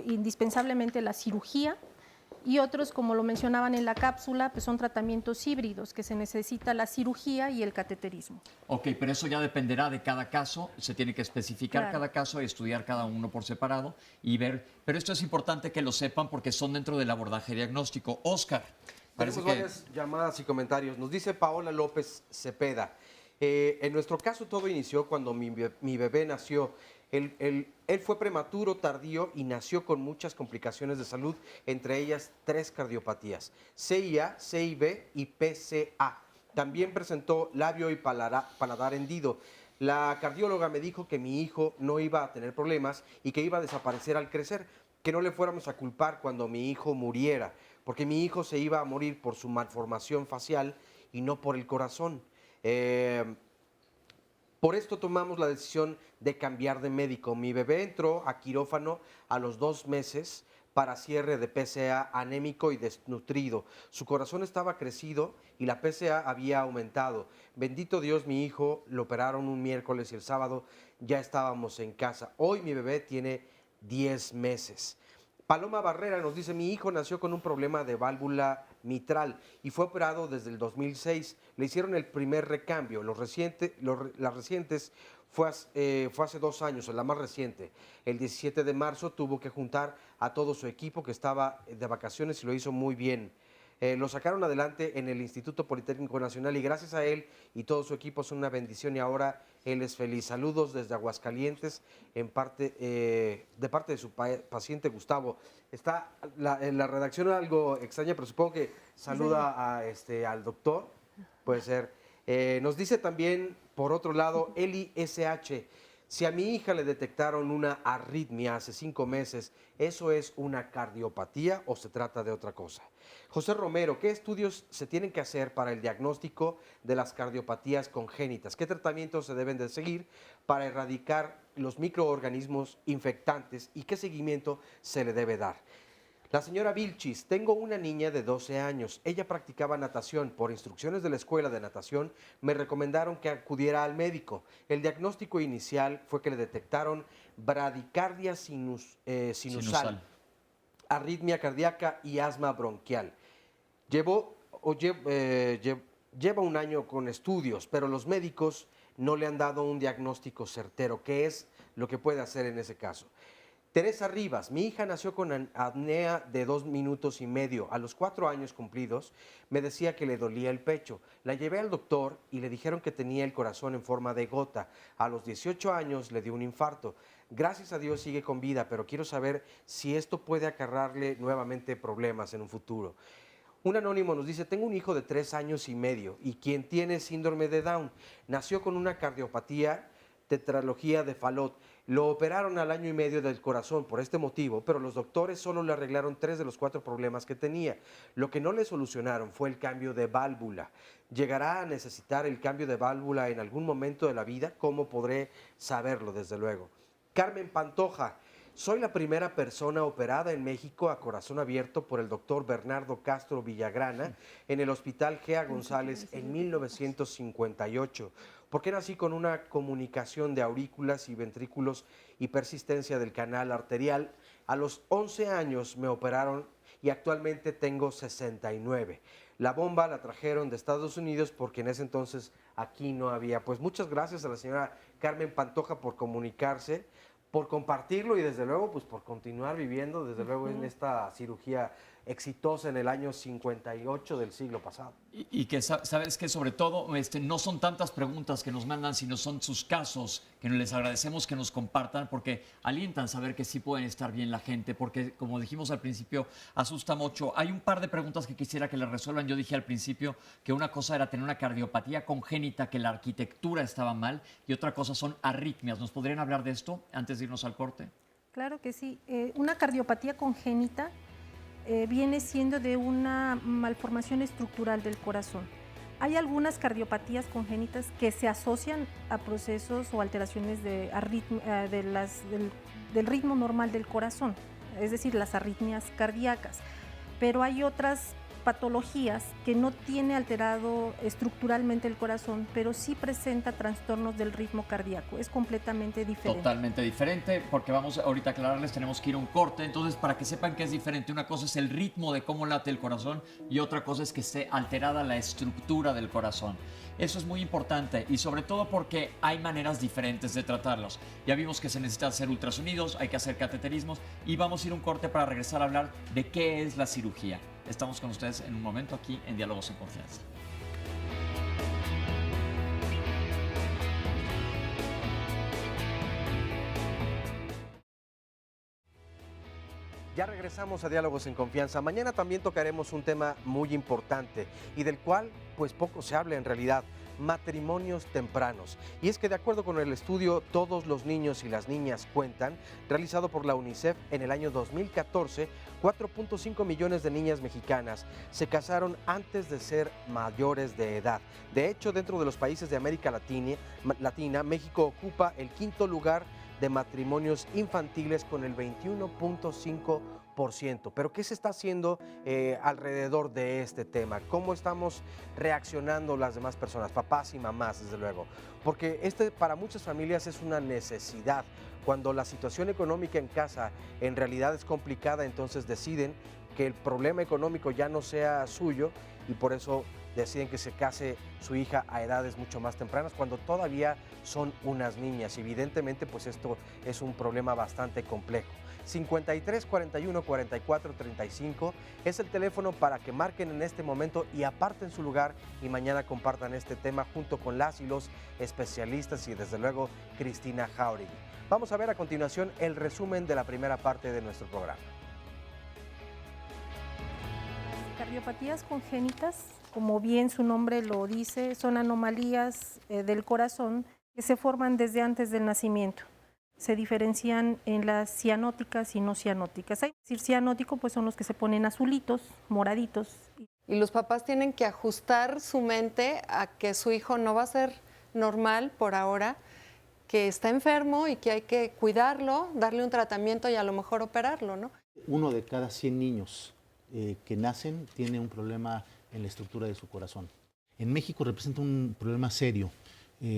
indispensablemente la cirugía y otros, como lo mencionaban en la cápsula, pues son tratamientos híbridos, que se necesita la cirugía y el cateterismo. Ok, pero eso ya dependerá de cada caso, se tiene que especificar Claro. cada caso y estudiar cada uno por separado y ver, pero esto es importante que lo sepan porque son dentro del abordaje diagnóstico. Óscar, Parece Tenemos que- varias llamadas y comentarios. Nos dice Paola López Cepeda. En nuestro caso todo inició cuando mi bebé nació. Él fue prematuro, tardío y nació con muchas complicaciones de salud, entre ellas 3 cardiopatías, CIA, CIB y PCA. También presentó labio y paladar hendido. La cardióloga me dijo que mi hijo no iba a tener problemas y que iba a desaparecer al crecer, que no le fuéramos a culpar cuando mi hijo muriera, porque mi hijo se iba a morir por su malformación facial y no por el corazón. Por esto tomamos la decisión de cambiar de médico. Mi bebé entró a quirófano a los 2 meses para cierre de PCA anémico y desnutrido. Su corazón estaba crecido y la PCA había aumentado. Bendito Dios, mi hijo lo operaron un miércoles y el sábado ya estábamos en casa. Hoy mi bebé tiene 10 meses. Paloma Barrera nos dice, mi hijo nació con un problema de válvula mitral y fue operado desde el 2006. Le hicieron el primer recambio. Las recientes fue hace 2 años, la más reciente. El 17 de marzo tuvo que juntar a todo su equipo que estaba de vacaciones y lo hizo muy bien. Lo sacaron adelante en el Instituto Politécnico Nacional y gracias a él y todo su equipo son una bendición y ahora él es feliz. Saludos desde Aguascalientes de parte de su paciente Gustavo. Está en la redacción algo extraña, pero supongo que saluda al doctor, puede ser. Nos dice también, por otro lado, Eli SH, si a mi hija le detectaron una arritmia hace 5 meses, ¿eso es una cardiopatía o se trata de otra cosa? José Romero, ¿qué estudios se tienen que hacer para el diagnóstico de las cardiopatías congénitas? ¿Qué tratamientos se deben de seguir para erradicar los microorganismos infectantes y qué seguimiento se le debe dar? La señora Vilchis, tengo una niña de 12 años. Ella practicaba natación. Por instrucciones de la escuela de natación, me recomendaron que acudiera al médico. El diagnóstico inicial fue que le detectaron bradicardia sinusal, arritmia cardíaca y asma bronquial. Lleva 1 año con estudios, pero los médicos no le han dado un diagnóstico certero. ¿Qué es lo que puede hacer en ese caso? Teresa Rivas, mi hija nació con apnea de 2 minutos y medio. A los 4 años cumplidos me decía que le dolía el pecho. La llevé al doctor y le dijeron que tenía el corazón en forma de gota. A los 18 años le dio un infarto. Gracias a Dios sigue con vida, pero quiero saber si esto puede acarrearle nuevamente problemas en un futuro. Un anónimo nos dice, tengo un hijo de 3 años y medio y quien tiene síndrome de Down. Nació con una cardiopatía, tetralogía de Fallot. Lo operaron al 1 año y medio del corazón por este motivo, pero los doctores solo le arreglaron 3 de los 4 problemas que tenía. Lo que no le solucionaron fue el cambio de válvula. ¿Llegará a necesitar el cambio de válvula en algún momento de la vida? ¿Cómo podré saberlo, desde luego? Carmen Pantoja, soy la primera persona operada en México a corazón abierto por el doctor Bernardo Castro Villagrana en el Hospital Gea González en 1958. ¿Por qué nací con una comunicación de aurículas y ventrículos y persistencia del canal arterial? A los 11 años me operaron y actualmente tengo 69. La bomba la trajeron de Estados Unidos porque en ese entonces aquí no había. Pues muchas gracias a la señora Carmen Pantoja por comunicarse, por compartirlo y desde luego pues por continuar viviendo desde luego en esta cirugía exitosa en el año 58 del siglo pasado. Y que sabes que sobre todo no son tantas preguntas que nos mandan, sino son sus casos, que les agradecemos que nos compartan porque alientan saber que sí pueden estar bien la gente, porque como dijimos al principio, asusta mucho. Hay un par de preguntas que quisiera que les resuelvan. Yo dije al principio que una cosa era tener una cardiopatía congénita, que la arquitectura estaba mal, y otra cosa son arritmias. ¿Nos podrían hablar de esto antes de irnos al corte? Claro que sí. Una cardiopatía congénita viene siendo de una malformación estructural del corazón. Hay algunas cardiopatías congénitas que se asocian a procesos o alteraciones de del ritmo normal del corazón, es decir, las arritmias cardíacas, pero hay otras patologías que no tiene alterado estructuralmente el corazón, pero sí presenta trastornos del ritmo cardíaco. Es completamente diferente. Totalmente diferente, porque vamos ahorita a aclararles, tenemos que ir a un corte. Entonces, para que sepan que es diferente, una cosa es el ritmo de cómo late el corazón y otra cosa es que esté alterada la estructura del corazón. Eso es muy importante y sobre todo porque hay maneras diferentes de tratarlos. Ya vimos que se necesita hacer ultrasonidos, hay que hacer cateterismos y vamos a ir a un corte para regresar a hablar de qué es la cirugía. Estamos con ustedes en un momento aquí en Diálogos en Confianza. Ya regresamos a Diálogos en Confianza. Mañana también tocaremos un tema muy importante y del cual pues poco se habla en realidad: matrimonios tempranos. Y es que de acuerdo con el estudio Todos los niños y las niñas cuentan, realizado por la UNICEF en el año 2014, 4.5 millones de niñas mexicanas se casaron antes de ser mayores de edad. De hecho, dentro de los países de América Latina, México ocupa el quinto lugar de matrimonios infantiles con el 21.5%. Pero ¿qué se está haciendo alrededor de este tema? ¿Cómo estamos reaccionando las demás personas, papás y mamás, desde luego? Porque para muchas familias es una necesidad. Cuando la situación económica en casa en realidad es complicada, entonces deciden que el problema económico ya no sea suyo y por eso deciden que se case su hija a edades mucho más tempranas, cuando todavía son unas niñas. Evidentemente, pues esto es un problema bastante complejo. 53 41 44 35 es el teléfono para que marquen en este momento y aparten su lugar y mañana compartan este tema junto con las y los especialistas y desde luego Cristina Jauregui. Vamos a ver a continuación el resumen de la primera parte de nuestro programa. Cardiopatías congénitas, como bien su nombre lo dice, son anomalías del corazón que se forman desde antes del nacimiento. Se diferencian en las cianóticas y no cianóticas. Hay que decir cianótico, pues son los que se ponen azulitos, moraditos. Y los papás tienen que ajustar su mente a que su hijo no va a ser normal por ahora, que está enfermo y que hay que cuidarlo, darle un tratamiento y a lo mejor operarlo, ¿no? 1 de cada 100 niños que nacen tiene un problema en la estructura de su corazón. En México representa un problema serio.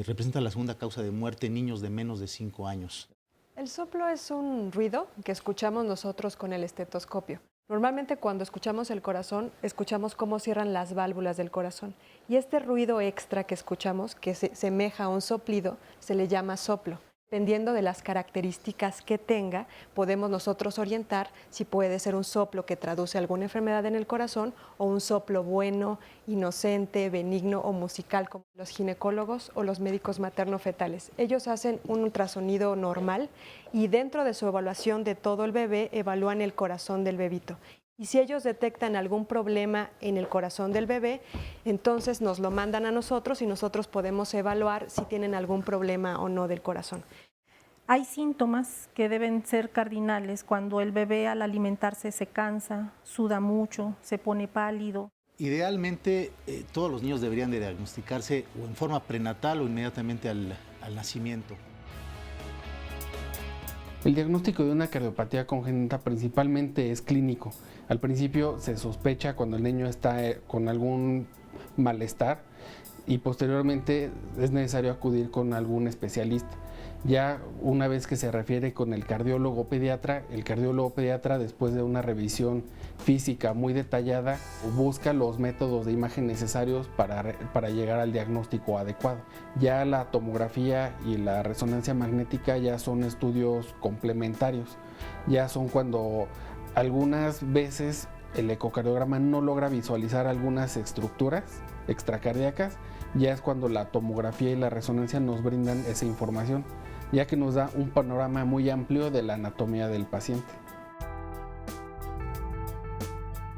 Representa la segunda causa de muerte en niños de menos de 5 años. El soplo es un ruido que escuchamos nosotros con el estetoscopio. Normalmente cuando escuchamos el corazón, escuchamos cómo cierran las válvulas del corazón. Y este ruido extra que escuchamos, que se semeja a un soplido, se le llama soplo. Dependiendo de las características que tenga, podemos nosotros orientar si puede ser un soplo que traduce alguna enfermedad en el corazón o un soplo bueno, inocente, benigno o musical, como los ginecólogos o los médicos materno-fetales. Ellos hacen un ultrasonido normal y dentro de su evaluación de todo el bebé evalúan el corazón del bebito. Y si ellos detectan algún problema en el corazón del bebé, entonces nos lo mandan a nosotros y nosotros podemos evaluar si tienen algún problema o no del corazón. Hay síntomas que deben ser cardinales cuando el bebé al alimentarse se cansa, suda mucho, se pone pálido. Idealmente, todos los niños deberían de diagnosticarse o en forma prenatal o inmediatamente al nacimiento. El diagnóstico de una cardiopatía congénita principalmente es clínico. Al principio se sospecha cuando el niño está con algún malestar y posteriormente es necesario acudir con algún especialista. Ya una vez que se refiere con el cardiólogo pediatra después de una revisión física muy detallada busca los métodos de imagen necesarios para llegar al diagnóstico adecuado. Ya la tomografía y la resonancia magnética ya son estudios complementarios, ya son cuando algunas veces el ecocardiograma no logra visualizar algunas estructuras extracardíacas, ya es cuando la tomografía y la resonancia nos brindan esa información, ya que nos da un panorama muy amplio de la anatomía del paciente.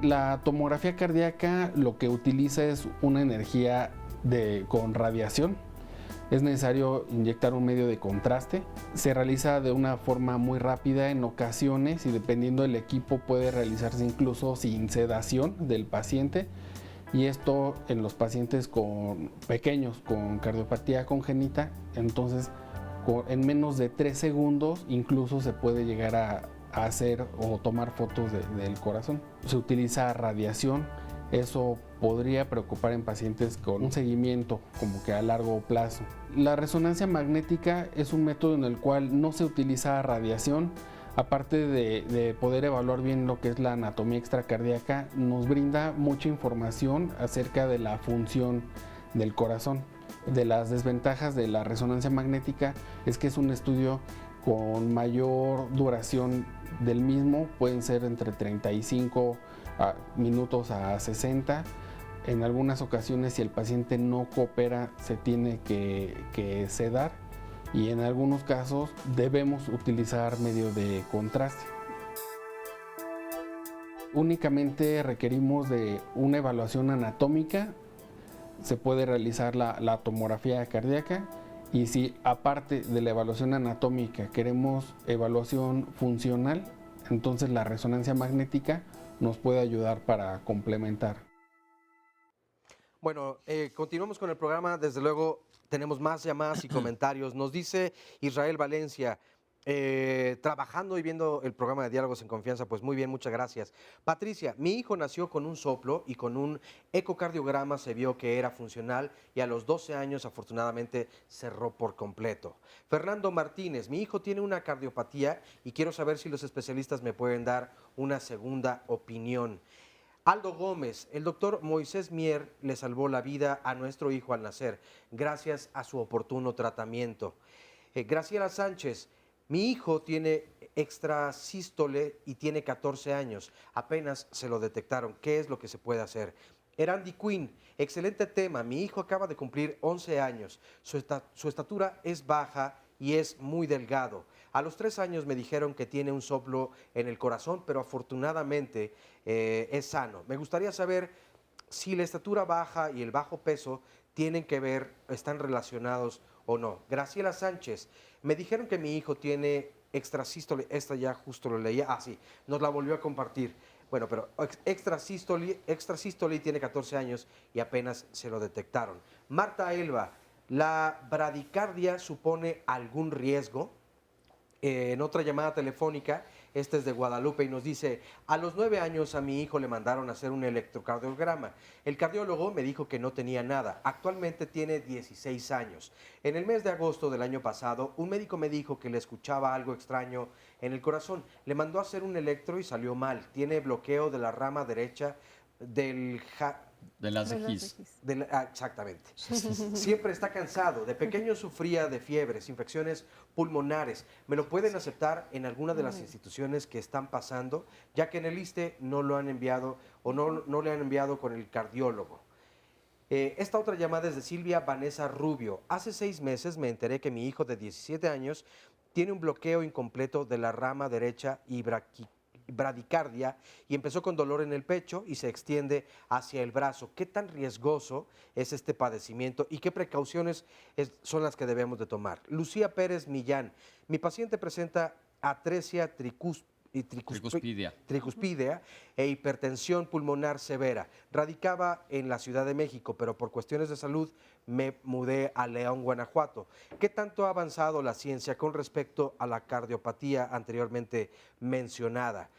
La tomografía cardíaca lo que utiliza es una energía con radiación. Es necesario inyectar un medio de contraste. Se realiza de una forma muy rápida en ocasiones y dependiendo del equipo puede realizarse incluso sin sedación del paciente. Y esto en los pacientes pequeños con cardiopatía congénita, entonces en menos de 3 segundos incluso se puede llegar a hacer o tomar fotos del corazón. Se utiliza radiación, eso podría preocupar en pacientes con un seguimiento como que a largo plazo. La resonancia magnética es un método en el cual no se utiliza radiación, aparte de poder evaluar bien lo que es la anatomía extracardíaca, nos brinda mucha información acerca de la función del corazón. De las desventajas de la resonancia magnética es que es un estudio con mayor duración del mismo, pueden ser entre 35 minutos a 60. En algunas ocasiones, si el paciente no coopera, se tiene que sedar, y en algunos casos debemos utilizar medio de contraste. Únicamente requerimos de una evaluación anatómica, se puede realizar la tomografía cardíaca, y si aparte de la evaluación anatómica queremos evaluación funcional, entonces la resonancia magnética nos puede ayudar para complementar. Bueno, continuamos con el programa. Desde luego tenemos más llamadas y comentarios. Nos dice Israel Valencia, trabajando y viendo el programa de Diálogos en Confianza, pues muy bien, muchas gracias. Patricia, mi hijo nació con un soplo y con un ecocardiograma se vio que era funcional y a los 12 años afortunadamente cerró por completo. Fernando Martínez, mi hijo tiene una cardiopatía y quiero saber si los especialistas me pueden dar una segunda opinión. Aldo Gómez, el doctor Moisés Mier le salvó la vida a nuestro hijo al nacer, gracias a su oportuno tratamiento. Graciela Sánchez, mi hijo tiene extrasístole y tiene 14 años, apenas se lo detectaron, ¿qué es lo que se puede hacer? Erandi Quinn, excelente tema, mi hijo acaba de cumplir 11 años, su estatura es baja y es muy delgado. A los 3 años me dijeron que tiene un soplo en el corazón, pero afortunadamente es sano. Me gustaría saber si la estatura baja y el bajo peso tienen que ver, están relacionados o no. Graciela Sánchez, me dijeron que mi hijo tiene extrasístole, esta ya justo lo leía, sí, nos la volvió a compartir. Bueno, pero extrasístole y tiene 14 años y apenas se lo detectaron. Marta Elba, ¿la bradicardia supone algún riesgo? En otra llamada telefónica, este es de Guadalupe y nos dice, a los 9 años a mi hijo le mandaron a hacer un electrocardiograma. El cardiólogo me dijo que no tenía nada. Actualmente tiene 16 años. En el mes de agosto del año pasado, un médico me dijo que le escuchaba algo extraño en el corazón. Le mandó a hacer un electro y salió mal. Tiene bloqueo de la rama derecha del de las de His. Exactamente. Siempre está cansado. De pequeño sufría de fiebres, infecciones pulmonares. ¿Me lo pueden aceptar en alguna de las instituciones que están pasando? Ya que en el ISSSTE no lo han enviado o no le han enviado con el cardiólogo. Esta otra llamada es de Silvia Vanessa Rubio. Hace 6 meses me enteré que mi hijo de 17 años tiene un bloqueo incompleto de la rama derecha y bradicardia y empezó con dolor en el pecho y se extiende hacia el brazo. ¿Qué tan riesgoso es este padecimiento y qué precauciones son las que debemos de tomar? Lucía Pérez Millán, mi paciente presenta atresia tricuspidea e hipertensión pulmonar severa. Radicaba en la Ciudad de México, pero por cuestiones de salud me mudé a León, Guanajuato. ¿Qué tanto ha avanzado la ciencia con respecto a la cardiopatía anteriormente mencionada?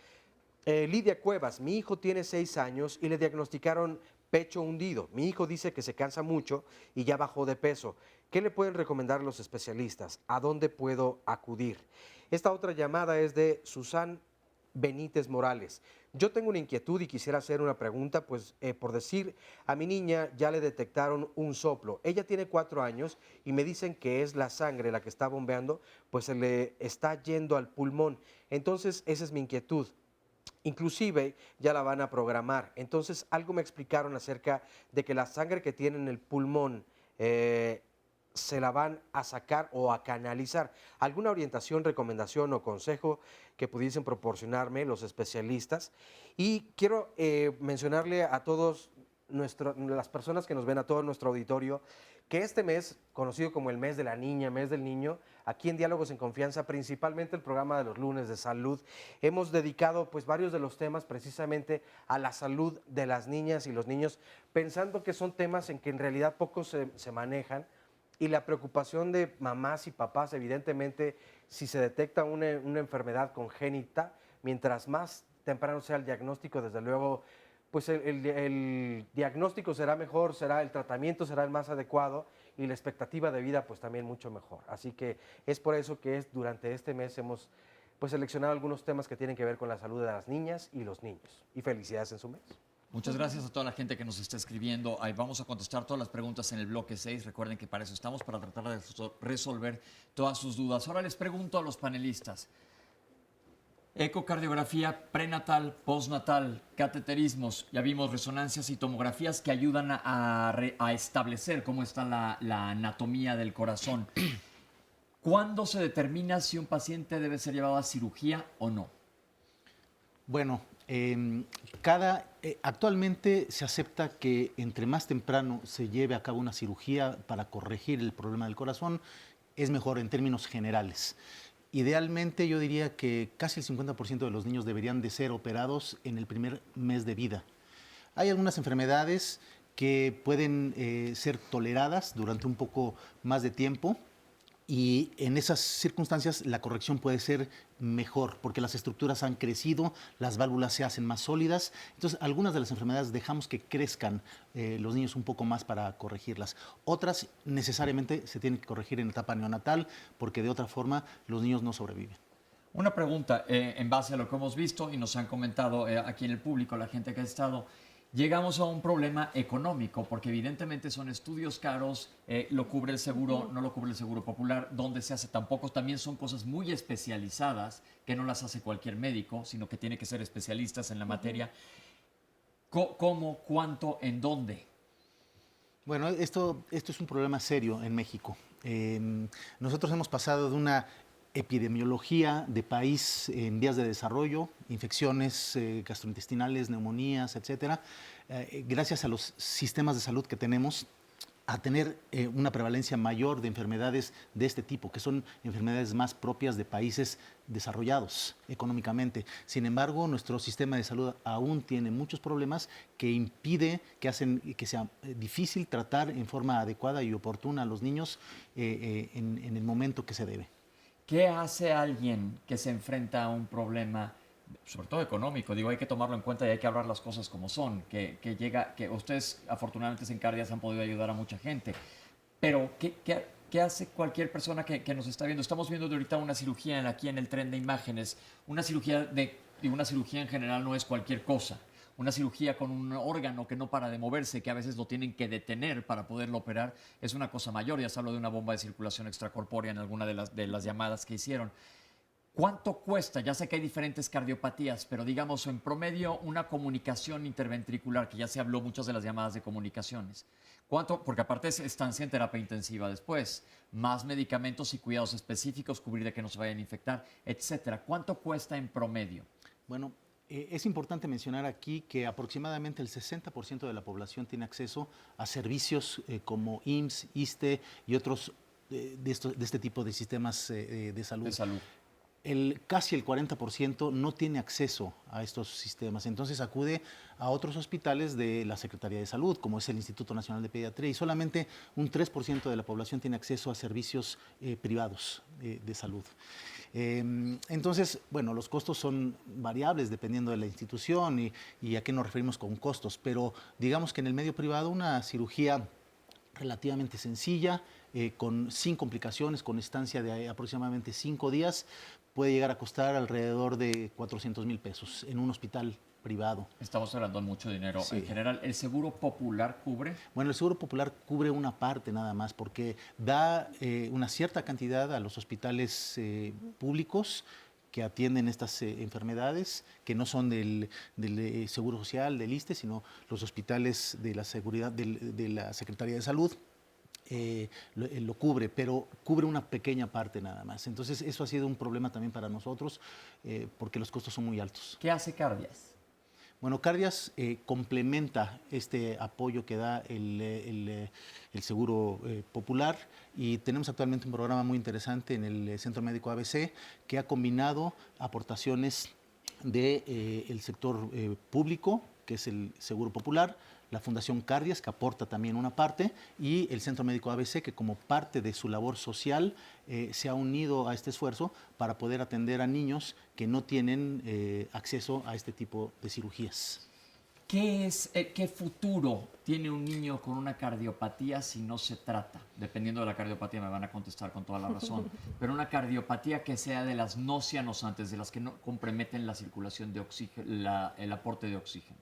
Lidia Cuevas, mi hijo tiene 6 años y le diagnosticaron pecho hundido. Mi hijo dice que se cansa mucho y ya bajó de peso. ¿Qué le pueden recomendar los especialistas? ¿A dónde puedo acudir? Esta otra llamada es de Susan Benítez Morales. Yo tengo una inquietud y quisiera hacer una pregunta, pues por decir, a mi niña ya le detectaron un soplo. Ella tiene 4 años y me dicen que es la sangre la que está bombeando, pues se le está yendo al pulmón. Entonces, esa es mi inquietud. Inclusive ya la van a programar. Entonces, algo me explicaron acerca de que la sangre que tiene en el pulmón se la van a sacar o a canalizar. ¿Alguna orientación, recomendación o consejo que pudiesen proporcionarme los especialistas? Y quiero mencionarle a todos las personas que nos ven, a todo nuestro auditorio, que este mes, conocido como el mes de la niña, mes del niño, aquí en Diálogos en Confianza, principalmente el programa de los lunes de salud, hemos dedicado pues varios de los temas precisamente a la salud de las niñas y los niños, pensando que son temas en que en realidad poco se manejan, y la preocupación de mamás y papás, evidentemente, si se detecta una enfermedad congénita, mientras más temprano sea el diagnóstico, desde luego, pues el diagnóstico será mejor, el tratamiento será el más adecuado y la expectativa de vida pues también mucho mejor. Así que es por eso que durante este mes hemos pues seleccionado algunos temas que tienen que ver con la salud de las niñas y los niños. Y felicidades en su mes. Muchas gracias a toda la gente que nos está escribiendo. Ahí vamos a contestar todas las preguntas en el bloque 6. Recuerden que para eso estamos, para tratar de resolver todas sus dudas. Ahora les pregunto a los panelistas, Ecocardiografía prenatal, postnatal, cateterismos, ya vimos resonancias y tomografías que ayudan a establecer cómo está la anatomía del corazón. ¿Cuándo se determina si un paciente debe ser llevado a cirugía o no? Bueno, actualmente se acepta que entre más temprano se lleve a cabo una cirugía para corregir el problema del corazón, es mejor en términos generales. Idealmente yo diría que casi el 50% de los niños deberían de ser operados en el primer mes de vida. Hay algunas enfermedades que pueden ser toleradas durante un poco más de tiempo y en esas circunstancias la corrección puede ser mejor porque las estructuras han crecido, las válvulas se hacen más sólidas. Entonces, algunas de las enfermedades dejamos que crezcan los niños un poco más para corregirlas. Otras necesariamente se tienen que corregir en etapa neonatal porque de otra forma los niños no sobreviven. Una pregunta, en base a lo que hemos visto y nos han comentado aquí en el público, la gente que ha estado, llegamos a un problema económico, porque evidentemente son estudios caros, lo cubre el seguro, no lo cubre el seguro popular, dónde se hace tampoco, también son cosas muy especializadas que no las hace cualquier médico, sino que tiene que ser especialistas en la materia. ¿Cómo, cuánto, en dónde? Bueno, esto es un problema serio en México. Nosotros hemos pasado de una epidemiología de país en vías de desarrollo, infecciones gastrointestinales, neumonías, etcétera, gracias a los sistemas de salud que tenemos, a tener una prevalencia mayor de enfermedades de este tipo, que son enfermedades más propias de países desarrollados económicamente. Sin embargo, nuestro sistema de salud aún tiene muchos problemas que impide, que hacen que sea difícil tratar en forma adecuada y oportuna a los niños en el momento que se debe. ¿Qué hace alguien que se enfrenta a un problema, sobre todo económico? Digo, hay que tomarlo en cuenta y hay que hablar las cosas como son, que ustedes afortunadamente en Cardias han podido ayudar a mucha gente, pero ¿qué hace cualquier persona que nos está viendo? Estamos viendo de ahorita una cirugía aquí en el tren de imágenes, una cirugía en general no es cualquier cosa. Una cirugía con un órgano que no para de moverse, que a veces lo tienen que detener para poderlo operar, es una cosa mayor. Ya se habló de una bomba de circulación extracorpórea en alguna de las llamadas que hicieron. ¿Cuánto cuesta? Ya sé que hay diferentes cardiopatías, pero digamos en promedio una comunicación interventricular, que ya se habló muchas de las llamadas de comunicaciones. ¿Cuánto? Porque aparte es estancia en terapia intensiva después, más medicamentos y cuidados específicos, cubrir de que no se vayan a infectar, etcétera. ¿Cuánto cuesta en promedio? Bueno, es importante mencionar aquí que aproximadamente el 60% de la población tiene acceso a servicios como IMSS, ISSSTE y otros de este tipo de sistemas de salud. Casi el 40% no tiene acceso a estos sistemas, entonces acude a otros hospitales de la Secretaría de Salud, como es el Instituto Nacional de Pediatría, y solamente un 3% de la población tiene acceso a servicios privados de salud. Entonces, bueno, los costos son variables dependiendo de la institución y a qué nos referimos con costos, pero digamos que en el medio privado una cirugía relativamente sencilla, sin complicaciones, con estancia de aproximadamente 5 días, puede llegar a costar alrededor de 400,000 pesos en un hospital privado. Estamos hablando de mucho dinero. Sí. En general, ¿el Seguro Popular cubre? Bueno, el Seguro Popular cubre una parte nada más porque da una cierta cantidad a los hospitales públicos que atienden estas enfermedades, que no son del Seguro Social, del ISSSTE, sino los hospitales de la seguridad de la Secretaría de Salud. Lo cubre, pero cubre una pequeña parte nada más. Entonces, eso ha sido un problema también para nosotros porque los costos son muy altos. ¿Qué hace Cardias? Bueno, Cardias complementa este apoyo que da el Seguro Popular y tenemos actualmente un programa muy interesante en el Centro Médico ABC que ha combinado aportaciones del sector público, que es el Seguro Popular, la Fundación Cardias, que aporta también una parte, y el Centro Médico ABC, que como parte de su labor social se ha unido a este esfuerzo para poder atender a niños que no tienen acceso a este tipo de cirugías. ¿Qué futuro tiene un niño con una cardiopatía si no se trata? Dependiendo de la cardiopatía me van a contestar con toda la razón, pero una cardiopatía que sea de las no cianosantes, de las que no comprometen la circulación de oxígeno, el aporte de oxígeno.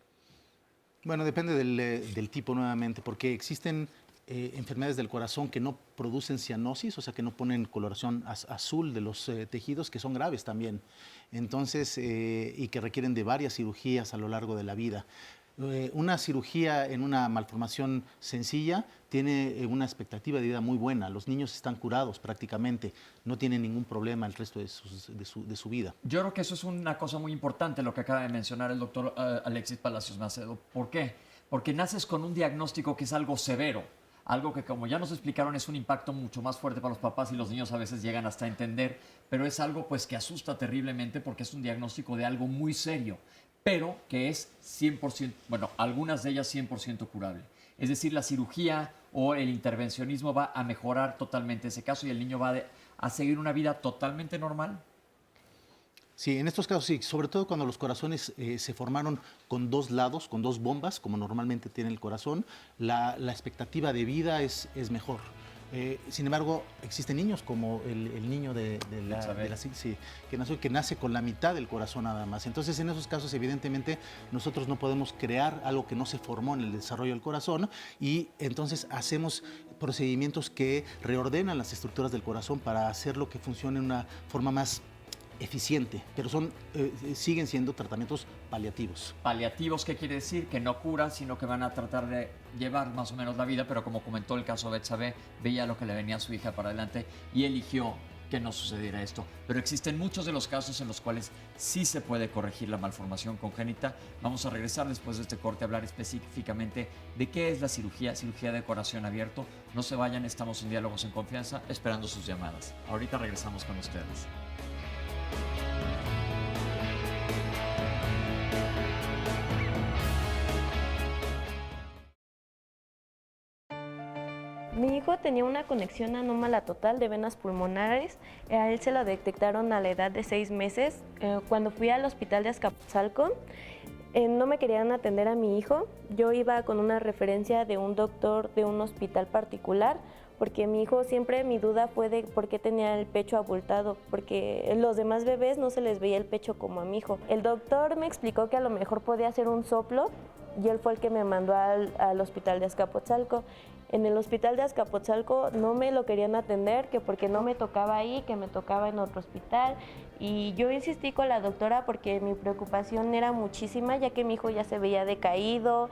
Bueno, depende del tipo nuevamente, porque existen enfermedades del corazón que no producen cianosis, o sea, que no ponen coloración azul de los tejidos, que son graves también. Entonces, y que requieren de varias cirugías a lo largo de la vida. Una cirugía en una malformación sencilla tiene una expectativa de vida muy buena. Los niños están curados prácticamente, no tienen ningún problema el resto de su vida. Yo creo que eso es una cosa muy importante, lo que acaba de mencionar el doctor Alexis Palacios Macedo. ¿Por qué? Porque naces con un diagnóstico que es algo severo, algo que, como ya nos explicaron, es un impacto mucho más fuerte para los papás y los niños a veces llegan hasta a entender, pero es algo pues que asusta terriblemente porque es un diagnóstico de algo muy serio, pero que es 100%, bueno, algunas de ellas 100% curable. Es decir, la cirugía o el intervencionismo va a mejorar totalmente ese caso y el niño va a seguir una vida totalmente normal. Sí, en estos casos sí, sobre todo cuando los corazones se formaron con dos lados, con dos bombas, como normalmente tiene el corazón, la expectativa de vida es mejor. Sin embargo, existen niños como el niño que nace con la mitad del corazón nada más. Entonces, en esos casos, evidentemente, nosotros no podemos crear algo que no se formó en el desarrollo del corazón y entonces hacemos procedimientos que reordenan las estructuras del corazón para hacerlo que funcione de una forma más eficiente, pero siguen siendo tratamientos paliativos. Paliativos, ¿qué quiere decir? Que no curan, sino que van a tratar de llevar más o menos la vida, pero como comentó el caso de Betsabe, veía lo que le venía a su hija para adelante y eligió que no sucediera esto. Pero existen muchos de los casos en los cuales sí se puede corregir la malformación congénita. Vamos a regresar después de este corte a hablar específicamente de qué es la cirugía de corazón abierto. No se vayan, estamos en Diálogos en Confianza, esperando sus llamadas. Ahorita regresamos con ustedes. Mi hijo tenía una conexión anómala total de venas pulmonares. A él se lo detectaron a la edad de 6 meses. Cuando fui al hospital de Azcapotzalco, no me querían atender a mi hijo. Yo iba con una referencia de un doctor de un hospital particular, porque mi hijo siempre, mi duda fue de por qué tenía el pecho abultado, porque los demás bebés no se les veía el pecho como a mi hijo. El doctor me explicó que a lo mejor podía hacer un soplo y él fue el que me mandó al hospital de Azcapotzalco. En el hospital de Azcapotzalco no me lo querían atender, que porque no me tocaba ahí, que me tocaba en otro hospital. Y yo insistí con la doctora porque mi preocupación era muchísima, ya que mi hijo ya se veía decaído,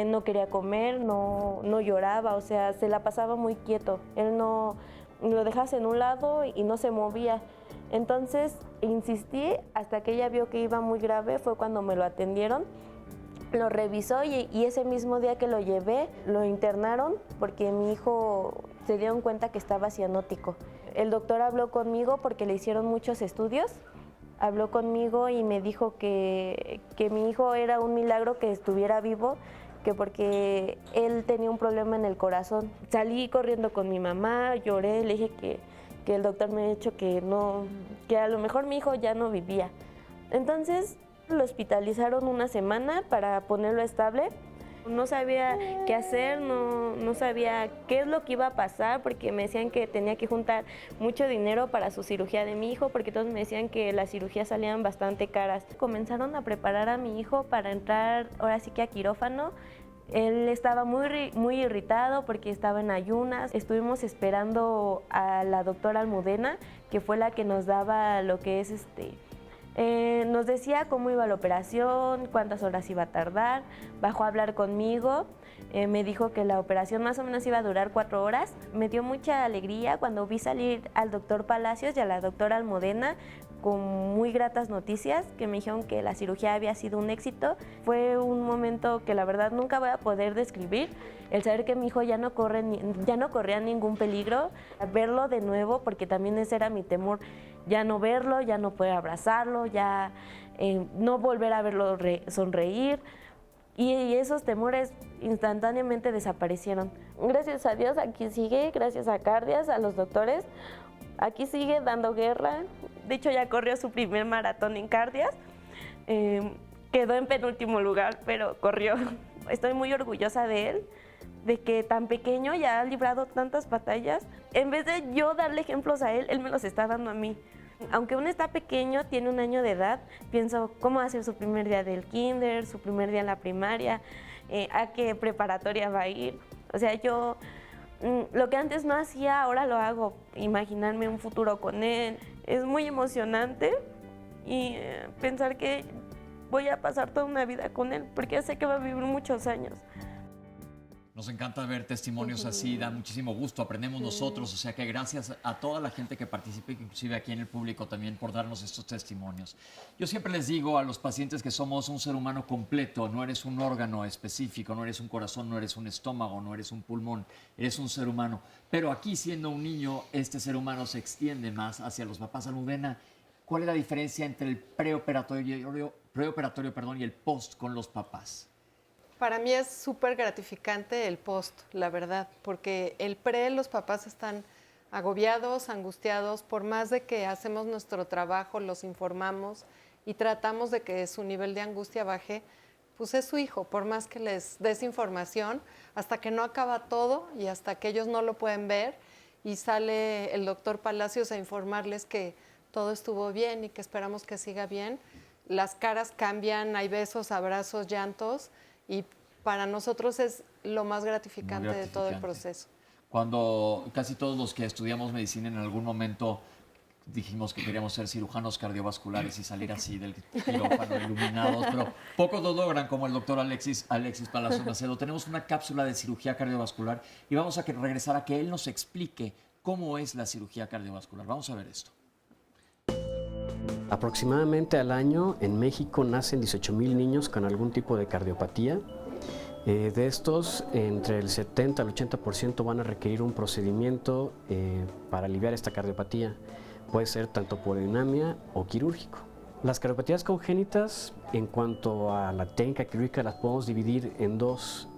no quería comer, no lloraba, o sea, se la pasaba muy quieto. Él no lo dejas en un lado y no se movía. Entonces insistí hasta que ella vio que iba muy grave, fue cuando me lo atendieron. Lo revisó y ese mismo día que lo llevé, lo internaron porque mi hijo se dieron cuenta que estaba cianótico. El doctor habló conmigo porque le hicieron muchos estudios, habló conmigo y me dijo que mi hijo era un milagro que estuviera vivo, que porque él tenía un problema en el corazón. Salí corriendo con mi mamá, lloré, le dije que el doctor me había dicho que a lo mejor mi hijo ya no vivía. Entonces lo hospitalizaron una semana para ponerlo estable. No sabía qué hacer, no sabía qué es lo que iba a pasar, porque me decían que tenía que juntar mucho dinero para su cirugía de mi hijo, porque todos me decían que las cirugías salían bastante caras. Comenzaron a preparar a mi hijo para entrar ahora sí que a quirófano. Él estaba muy irritado porque estaba en ayunas. Estuvimos esperando a la doctora Almudena, que fue la que nos daba lo que es nos decía cómo iba la operación, cuántas horas iba a tardar, bajó a hablar conmigo, me dijo que la operación más o menos iba a durar 4 horas. Me dio mucha alegría cuando vi salir al doctor Palacios y a la doctora Almudena con muy gratas noticias, que me dijeron que la cirugía había sido un éxito. Fue un momento que la verdad nunca voy a poder describir, el saber que mi hijo ya no corría ningún peligro, verlo de nuevo, porque también ese era mi temor, ya no verlo, ya no poder abrazarlo, ya no volver a verlo sonreír, y esos temores instantáneamente desaparecieron. Gracias a Dios aquí sigue, gracias a Cardias, a los doctores, aquí sigue dando guerra. De hecho ya corrió su primer maratón en Cardias, quedó en penúltimo lugar, pero corrió. Estoy muy orgullosa de él, de que tan pequeño ya ha librado tantas batallas. En vez de yo darle ejemplos a él, él me los está dando a mí. Aunque uno está pequeño, tiene 1 año de edad, pienso cómo va a ser su primer día del kinder, su primer día en la primaria, a qué preparatoria va a ir. O sea, yo Lo que antes no hacía, ahora lo hago. Imaginarme un futuro con él. Es muy emocionante y pensar que voy a pasar toda una vida con él, porque sé que va a vivir muchos años. Nos encanta ver testimonios así, da muchísimo gusto, aprendemos nosotros, o sea que gracias a toda la gente que participa, inclusive aquí en el público también, por darnos estos testimonios. Yo siempre les digo a los pacientes que somos un ser humano completo, no eres un órgano específico, no eres un corazón, no eres un estómago, no eres un pulmón, eres un ser humano. Pero aquí, siendo un niño, este ser humano se extiende más hacia los papás. Almudena, ¿cuál es la diferencia entre el preoperatorio y el post con los papás? Para mí es súper gratificante el post, la verdad, porque el pre, los papás están agobiados, angustiados, por más de que hacemos nuestro trabajo, los informamos y tratamos de que su nivel de angustia baje, pues es su hijo, por más que les des información, hasta que no acaba todo y hasta que ellos no lo pueden ver y sale el doctor Palacios a informarles que todo estuvo bien y que esperamos que siga bien. Las caras cambian, hay besos, abrazos, llantos, y para nosotros es lo más gratificante de todo el proceso. Cuando casi todos los que estudiamos medicina en algún momento dijimos que queríamos ser cirujanos cardiovasculares y salir así del quirófano iluminados, pero pocos lo logran, como el doctor Alexis Palacios Macedo. Tenemos una cápsula de cirugía cardiovascular y vamos a regresar a que él nos explique cómo es la cirugía cardiovascular. Vamos a ver esto. Aproximadamente al año en México nacen 18,000 niños con algún tipo de cardiopatía. De estos, entre el 70 al 80% van a requerir un procedimiento para aliviar esta cardiopatía. Puede ser tanto por hemodinamia o quirúrgico. Las cardiopatías congénitas, en cuanto a la técnica quirúrgica, las podemos dividir en dos.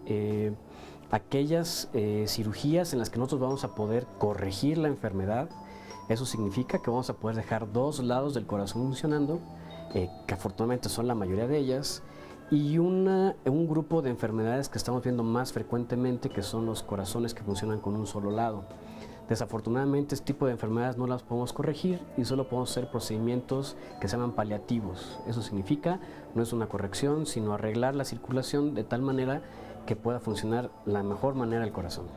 Aquellas cirugías en las que nosotros vamos a poder corregir la enfermedad. Eso significa que vamos a poder dejar dos lados del corazón funcionando, que afortunadamente son la mayoría de ellas, y un grupo de enfermedades que estamos viendo más frecuentemente, que son los corazones que funcionan con un solo lado. Desafortunadamente, este tipo de enfermedades no las podemos corregir y solo podemos hacer procedimientos que se llaman paliativos. Eso significa, no es una corrección, sino arreglar la circulación de tal manera que pueda funcionar la mejor manera el corazón.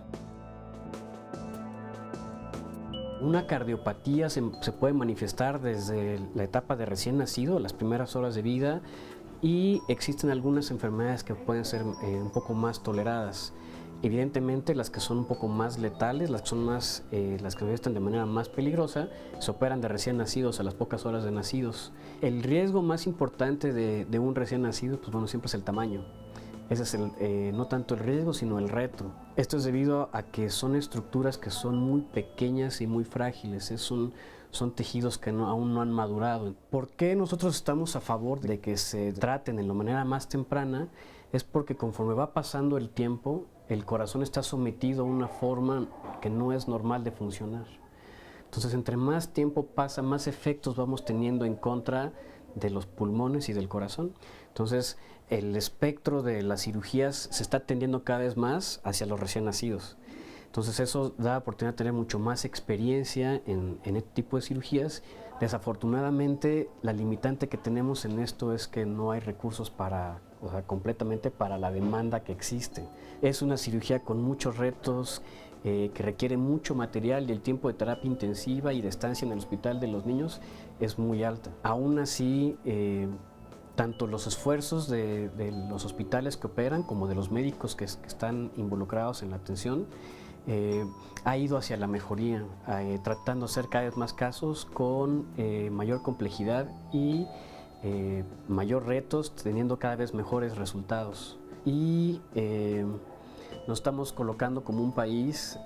Una cardiopatía se puede manifestar desde la etapa de recién nacido, las primeras horas de vida, y existen algunas enfermedades que pueden ser un poco más toleradas. Evidentemente, las que son un poco más letales, las que son más, las que están de manera más peligrosa, se operan de recién nacidos a las pocas horas de nacidos. El riesgo más importante de un recién nacido, pues bueno, siempre es el tamaño. Ese es no tanto el riesgo, sino el reto. Esto es debido a que son estructuras que son muy pequeñas y muy frágiles. Son tejidos que aún no han madurado. ¿Por qué nosotros estamos a favor de que se traten de la manera más temprana? Es porque conforme va pasando el tiempo, el corazón está sometido a una forma que no es normal de funcionar. Entonces, entre más tiempo pasa, más efectos vamos teniendo en contra de los pulmones y del corazón. Entonces, el espectro de las cirugías se está tendiendo cada vez más hacia los recién nacidos. Entonces, eso da oportunidad de tener mucho más experiencia en este tipo de cirugías. Desafortunadamente, la limitante que tenemos en esto es que no hay recursos completamente para la demanda que existe. Es una cirugía con muchos retos, que requiere mucho material, y el tiempo de terapia intensiva y de estancia en el hospital de los niños es muy alta. Aún así, tanto los esfuerzos de los hospitales que operan como de los médicos que están involucrados en la atención ha ido hacia la mejoría, tratando de hacer cada vez más casos con mayor complejidad y mayor retos, teniendo cada vez mejores resultados. Y nos estamos colocando como un país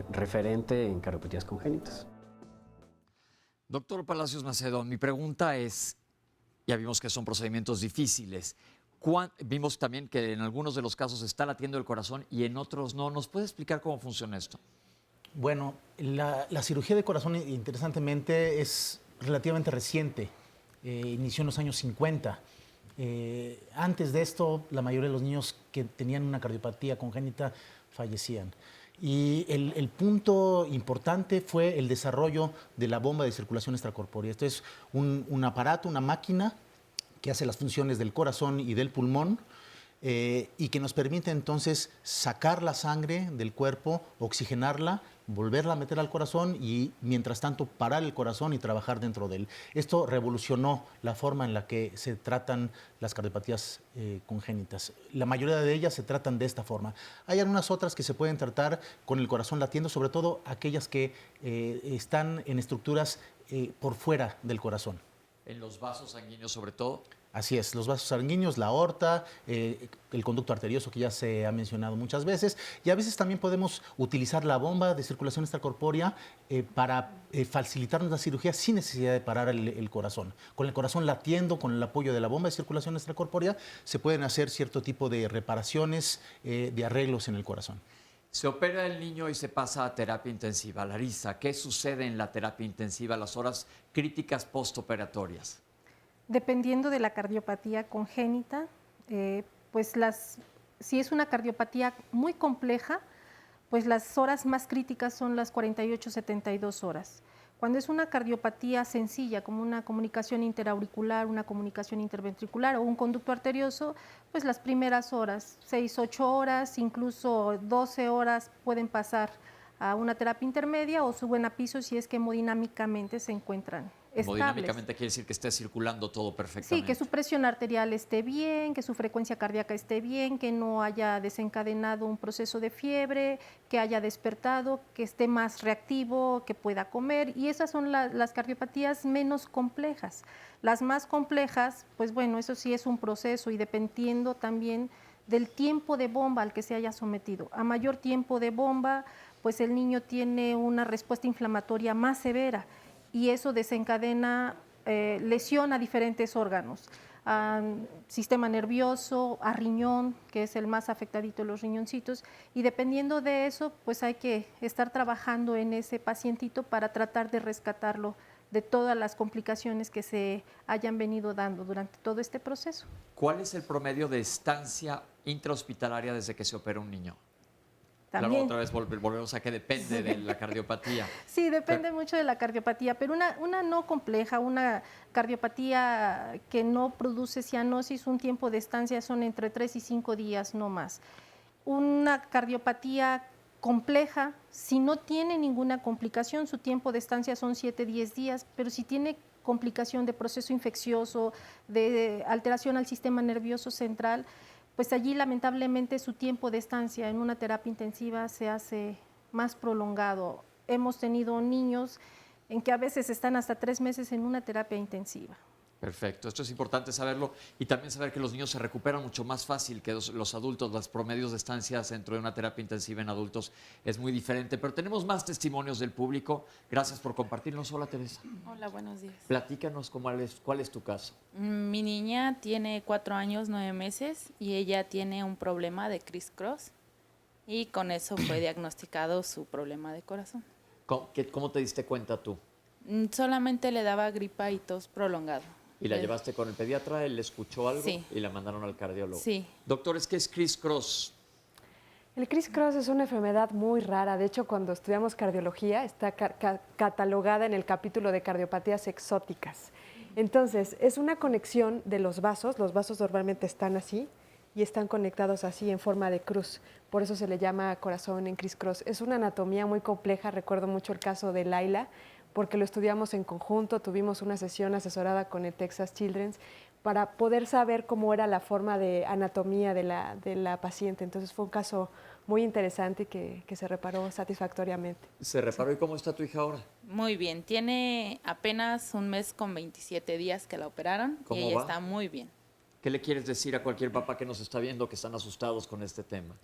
referente en cardiopatías congénitas. Doctor Palacios Macedo, mi pregunta es, ya vimos que son procedimientos difíciles. Vimos también que en algunos de los casos está latiendo el corazón y en otros no. ¿Nos puede explicar cómo funciona esto? Bueno, la cirugía de corazón, interesantemente, es relativamente reciente. Inició en los años 50. Antes de esto, la mayoría de los niños que tenían una cardiopatía congénita fallecían. Y el punto importante fue el desarrollo de la bomba de circulación extracorpórea. Esto es un aparato, una máquina que hace las funciones del corazón y del pulmón. y que nos permite entonces sacar la sangre del cuerpo, oxigenarla, volverla a meter al corazón y mientras tanto parar el corazón y trabajar dentro de él. Esto revolucionó la forma en la que se tratan las cardiopatías congénitas. La mayoría de ellas se tratan de esta forma. Hay algunas otras que se pueden tratar con el corazón latiendo, sobre todo aquellas que están en estructuras por fuera del corazón. En los vasos sanguíneos sobre todo. Así es, los vasos sanguíneos, la aorta, el conducto arterioso que ya se ha mencionado muchas veces, y a veces también podemos utilizar la bomba de circulación extracorpórea para facilitarnos la cirugía sin necesidad de parar el corazón. Con el corazón latiendo, con el apoyo de la bomba de circulación extracorpórea, se pueden hacer cierto tipo de reparaciones, de arreglos en el corazón. Se opera el niño y se pasa a terapia intensiva. Larisa, ¿qué sucede en la terapia intensiva a las horas críticas postoperatorias? Dependiendo de la cardiopatía congénita, si es una cardiopatía muy compleja, pues las horas más críticas son las 48-72 horas. Cuando es una cardiopatía sencilla, como una comunicación interauricular, una comunicación interventricular o un conducto arterioso, pues las primeras horas, 6-8 horas, incluso 12 horas pueden pasar a una terapia intermedia o suben a piso si es que hemodinámicamente se encuentran estables. Hemodinámicamente quiere decir que esté circulando todo perfectamente. Sí, que su presión arterial esté bien, que su frecuencia cardíaca esté bien, que no haya desencadenado un proceso de fiebre, que haya despertado, que esté más reactivo, que pueda comer. Y esas son las cardiopatías menos complejas. Las más complejas, pues bueno, eso sí es un proceso y dependiendo también del tiempo de bomba al que se haya sometido. A mayor tiempo de bomba, pues el niño tiene una respuesta inflamatoria más severa y eso desencadena lesión a diferentes órganos, sistema nervioso, a riñón, que es el más afectadito de los riñoncitos, y dependiendo de eso, pues hay que estar trabajando en ese pacientito para tratar de rescatarlo de todas las complicaciones que se hayan venido dando durante todo este proceso. ¿Cuál es el promedio de estancia intrahospitalaria desde que se opera un niño? También. Claro, otra vez volvemos a que depende de la cardiopatía. Sí, depende mucho de la cardiopatía, pero una no compleja, una cardiopatía que no produce cianosis, un tiempo de estancia son entre 3 y 5 días, no más. Una cardiopatía compleja, si no tiene ninguna complicación, su tiempo de estancia son 7-10 días, pero si tiene complicación de proceso infeccioso, de alteración al sistema nervioso central, pues allí lamentablemente su tiempo de estancia en una terapia intensiva se hace más prolongado. Hemos tenido niños en que a veces están hasta 3 meses en una terapia intensiva. Perfecto, esto es importante saberlo y también saber que los niños se recuperan mucho más fácil que los adultos. Los promedios de estancias dentro de una terapia intensiva en adultos es muy diferente, pero tenemos más testimonios del público. Gracias por compartirnos. Hola, Teresa. Hola, buenos días. Platícanos cuál es tu caso. Mi niña tiene 4 años, 9 meses y ella tiene un problema de criss-cross y con eso fue diagnosticado su problema de corazón. ¿Cómo te diste cuenta tú? Solamente le daba gripa y tos prolongado. ¿Y la llevaste con el pediatra? ¿Él escuchó algo? Sí. Y la mandaron al cardiólogo. Sí. Doctores, ¿qué es criss-cross? El criss-cross es una enfermedad muy rara. De hecho, cuando estudiamos cardiología, está catalogada en el capítulo de cardiopatías exóticas. Entonces, es una conexión de los vasos. Los vasos normalmente están así y están conectados así en forma de cruz. Por eso se le llama corazón en criss-cross. Es una anatomía muy compleja. Recuerdo mucho el caso de Laila, porque lo estudiamos en conjunto, tuvimos una sesión asesorada con el Texas Children's para poder saber cómo era la forma de anatomía de la paciente. Entonces fue un caso muy interesante que se reparó satisfactoriamente. ¿Se reparó? ¿Y cómo está tu hija ahora? Muy bien, tiene apenas un mes con 27 días que la operaron y ella está muy bien. ¿Qué le quieres decir a cualquier papá que nos está viendo que están asustados con este tema?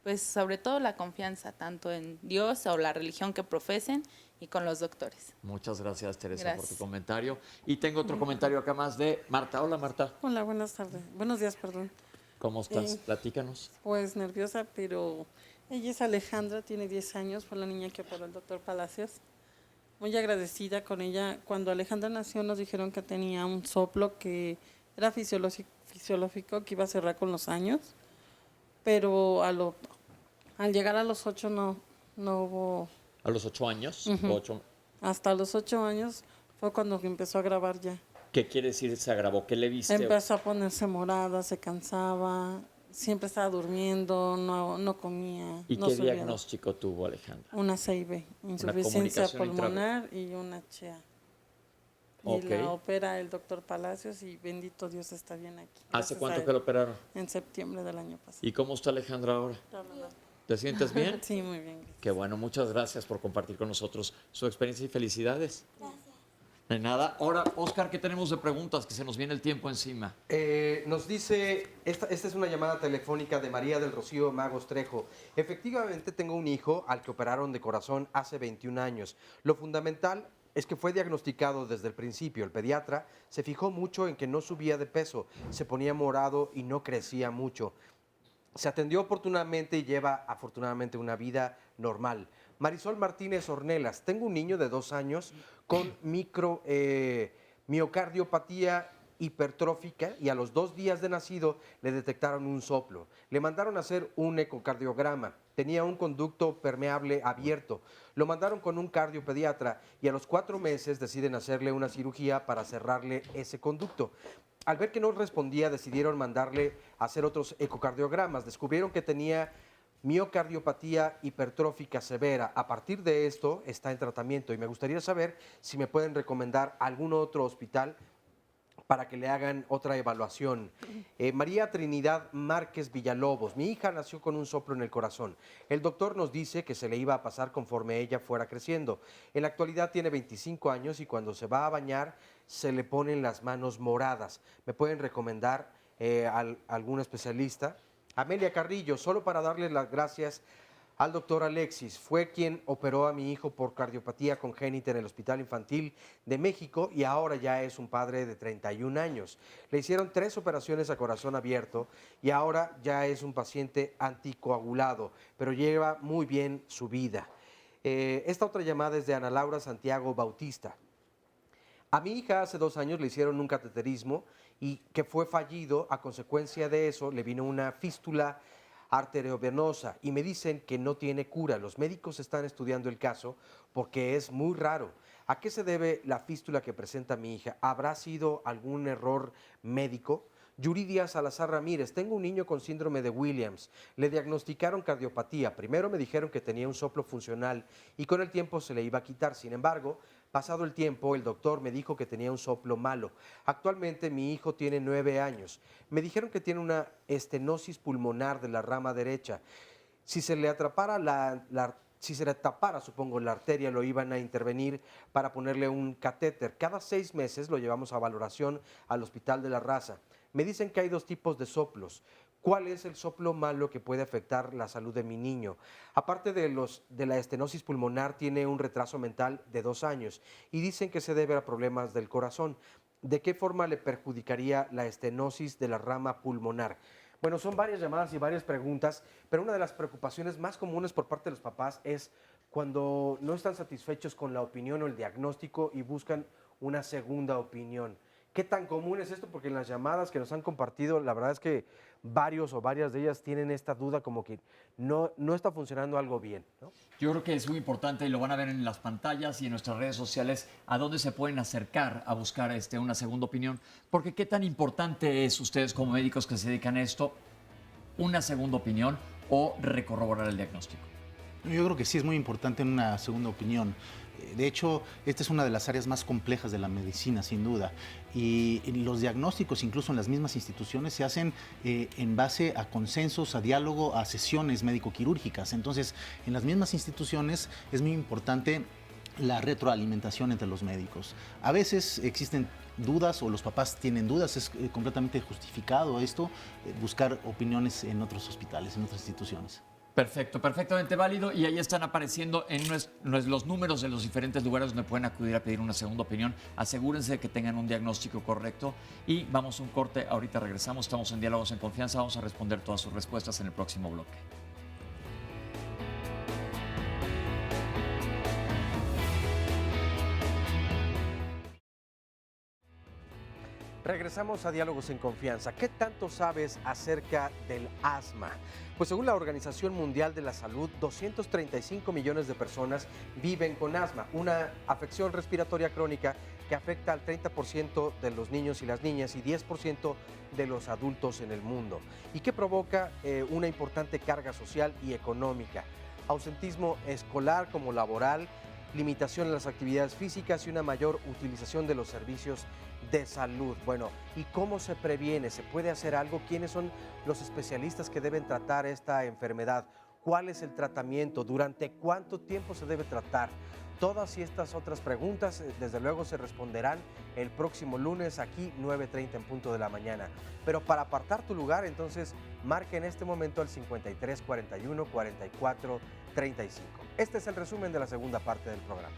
Pues sobre todo la confianza, tanto en Dios o la religión que profesen y con los doctores. Muchas gracias, Teresa, Gracias. por tu comentario. Y tengo otro comentario acá más de Marta. Hola, Marta. Hola, buenas tardes. Buenos días, perdón. ¿Cómo estás? Platícanos. Pues nerviosa, pero ella es Alejandra, tiene 10 años, fue la niña que operó el doctor Palacios. Muy agradecida con ella. Cuando Alejandra nació nos dijeron que tenía un soplo que era fisiológico, que iba a cerrar con los años, pero al llegar a los 8 no hubo... ¿A los 8 años? Uh-huh. Hasta los 8 años fue cuando empezó a grabar ya. ¿Qué quiere decir se agravó? ¿Qué le viste? Empezó a ponerse morada, se cansaba, siempre estaba durmiendo, no comía. ¿Y no qué subía. diagnóstico tuvo Alejandra? Una CIB, insuficiencia comunicación pulmonar y una CHEA. Ok. Y la opera el doctor Palacios y bendito Dios está bien aquí. ¿Hace gracias cuánto a que lo él. operaron? En septiembre del año pasado. ¿Y cómo está Alejandra ahora? ¿Te sientes bien? Sí, muy bien. Qué bueno, muchas gracias por compartir con nosotros su experiencia y felicidades. Gracias. De nada. Ahora, Oscar, ¿qué tenemos de preguntas? Que se nos viene el tiempo encima. Nos dice, esta es una llamada telefónica de María del Rocío Magos Trejo. Efectivamente, tengo un hijo al que operaron de corazón hace 21 años. Lo fundamental es que fue diagnosticado desde el principio. El pediatra se fijó mucho en que no subía de peso, se ponía morado y no crecía mucho. Se atendió oportunamente y lleva afortunadamente una vida normal. Marisol Martínez Ornelas, tengo un niño de 2 años con miocardiopatía hipertrófica y a los 2 días de nacido le detectaron un soplo. Le mandaron a hacer un ecocardiograma. Tenía un conducto permeable abierto. Lo mandaron con un cardiopediatra y a los 4 meses deciden hacerle una cirugía para cerrarle ese conducto. Al ver que no respondía, decidieron mandarle a hacer otros ecocardiogramas. Descubrieron que tenía miocardiopatía hipertrófica severa. A partir de esto está en tratamiento y me gustaría saber si me pueden recomendar algún otro hospital para que le hagan otra evaluación. María Trinidad Márquez Villalobos, mi hija nació con un soplo en el corazón. El doctor nos dice que se le iba a pasar conforme ella fuera creciendo. En la actualidad tiene 25 años y cuando se va a bañar se le ponen las manos moradas. ¿Me pueden recomendar algún especialista? Amelia Carrillo, solo para darle las gracias al doctor Alexis, fue quien operó a mi hijo por cardiopatía congénita en el Hospital Infantil de México y ahora ya es un padre de 31 años. Le hicieron 3 operaciones a corazón abierto y ahora ya es un paciente anticoagulado, pero lleva muy bien su vida. Esta otra llamada es de Ana Laura Santiago Bautista. A mi hija hace 2 años le hicieron un cateterismo y que fue fallido. A consecuencia de eso le vino una fístula arteriovenosa y me dicen que no tiene cura. Los médicos están estudiando el caso porque es muy raro. ¿A qué se debe la fístula que presenta mi hija? ¿Habrá sido algún error médico? Yuridia Salazar Ramírez, tengo un niño con síndrome de Williams. Le diagnosticaron cardiopatía. Primero me dijeron que tenía un soplo funcional y con el tiempo se le iba a quitar. Sin embargo, pasado el tiempo, el doctor me dijo que tenía un soplo malo. Actualmente mi hijo tiene 9 años. Me dijeron que tiene una estenosis pulmonar de la rama derecha. Si se le tapara supongo, la arteria, lo iban a intervenir para ponerle un catéter. Cada 6 meses lo llevamos a valoración al Hospital de la Raza. Me dicen que hay 2 tipos de soplos. ¿Cuál es el soplo malo que puede afectar la salud de mi niño? Aparte de la estenosis pulmonar, tiene un retraso mental de 2 años y dicen que se debe a problemas del corazón. ¿De qué forma le perjudicaría la estenosis de la rama pulmonar? Bueno, son varias llamadas y varias preguntas, pero una de las preocupaciones más comunes por parte de los papás es cuando no están satisfechos con la opinión o el diagnóstico y buscan una segunda opinión. ¿Qué tan común es esto? Porque en las llamadas que nos han compartido, la verdad es que varios o varias de ellas tienen esta duda como que no está funcionando algo bien, ¿no? Yo creo que es muy importante y lo van a ver en las pantallas y en nuestras redes sociales a dónde se pueden acercar a buscar una segunda opinión. Porque qué tan importante es ustedes como médicos que se dedican a esto, una segunda opinión o recorroborar el diagnóstico. Yo creo que sí es muy importante una segunda opinión. De hecho, esta es una de las áreas más complejas de la medicina, sin duda. Y los diagnósticos, incluso en las mismas instituciones, se hacen en base a consensos, a diálogo, a sesiones médico-quirúrgicas. Entonces, en las mismas instituciones es muy importante la retroalimentación entre los médicos. A veces existen dudas o los papás tienen dudas, es completamente justificado esto, buscar opiniones en otros hospitales, en otras instituciones. Perfecto, perfectamente válido y ahí están apareciendo en los números de los diferentes lugares donde pueden acudir a pedir una segunda opinión. Asegúrense de que tengan un diagnóstico correcto y vamos a un corte, ahorita regresamos, estamos en Diálogos en Confianza, vamos a responder todas sus respuestas en el próximo bloque. Regresamos a Diálogos en Confianza. ¿Qué tanto sabes acerca del asma? Pues según la Organización Mundial de la Salud, 235 millones de personas viven con asma, una afección respiratoria crónica que afecta al 30% de los niños y las niñas y 10% de los adultos en el mundo y que provoca una importante carga social y económica. Ausentismo escolar como laboral, limitación en las actividades físicas y una mayor utilización de los servicios de salud. Bueno, ¿y cómo se previene? ¿Se puede hacer algo? ¿Quiénes son los especialistas que deben tratar esta enfermedad? ¿Cuál es el tratamiento? ¿Durante cuánto tiempo se debe tratar? Todas y estas otras preguntas, desde luego, se responderán el próximo lunes aquí, 9:30 en punto de la mañana. Pero para apartar tu lugar, entonces, marque en este momento al 53 41 44 35. Este es el resumen de la segunda parte del programa.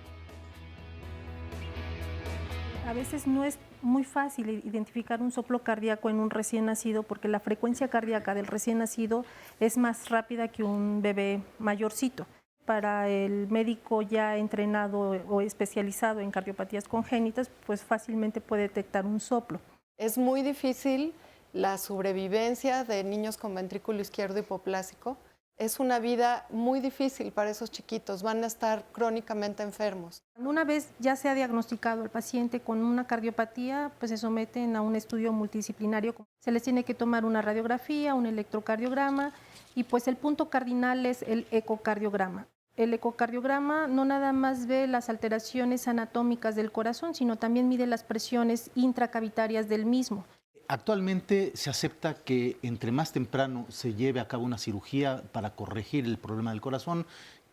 A veces no es muy fácil identificar un soplo cardíaco en un recién nacido porque la frecuencia cardíaca del recién nacido es más rápida que un bebé mayorcito. Para el médico ya entrenado o especializado en cardiopatías congénitas, pues fácilmente puede detectar un soplo. Es muy difícil la sobrevivencia de niños con ventrículo izquierdo hipoplásico. Es una vida muy difícil para esos chiquitos, van a estar crónicamente enfermos. Una vez ya se ha diagnosticado el paciente con una cardiopatía, pues se someten a un estudio multidisciplinario. Se les tiene que tomar una radiografía, un electrocardiograma y pues el punto cardinal es el ecocardiograma. El ecocardiograma no nada más ve las alteraciones anatómicas del corazón, sino también mide las presiones intracavitarias del mismo. Actualmente se acepta que entre más temprano se lleve a cabo una cirugía para corregir el problema del corazón,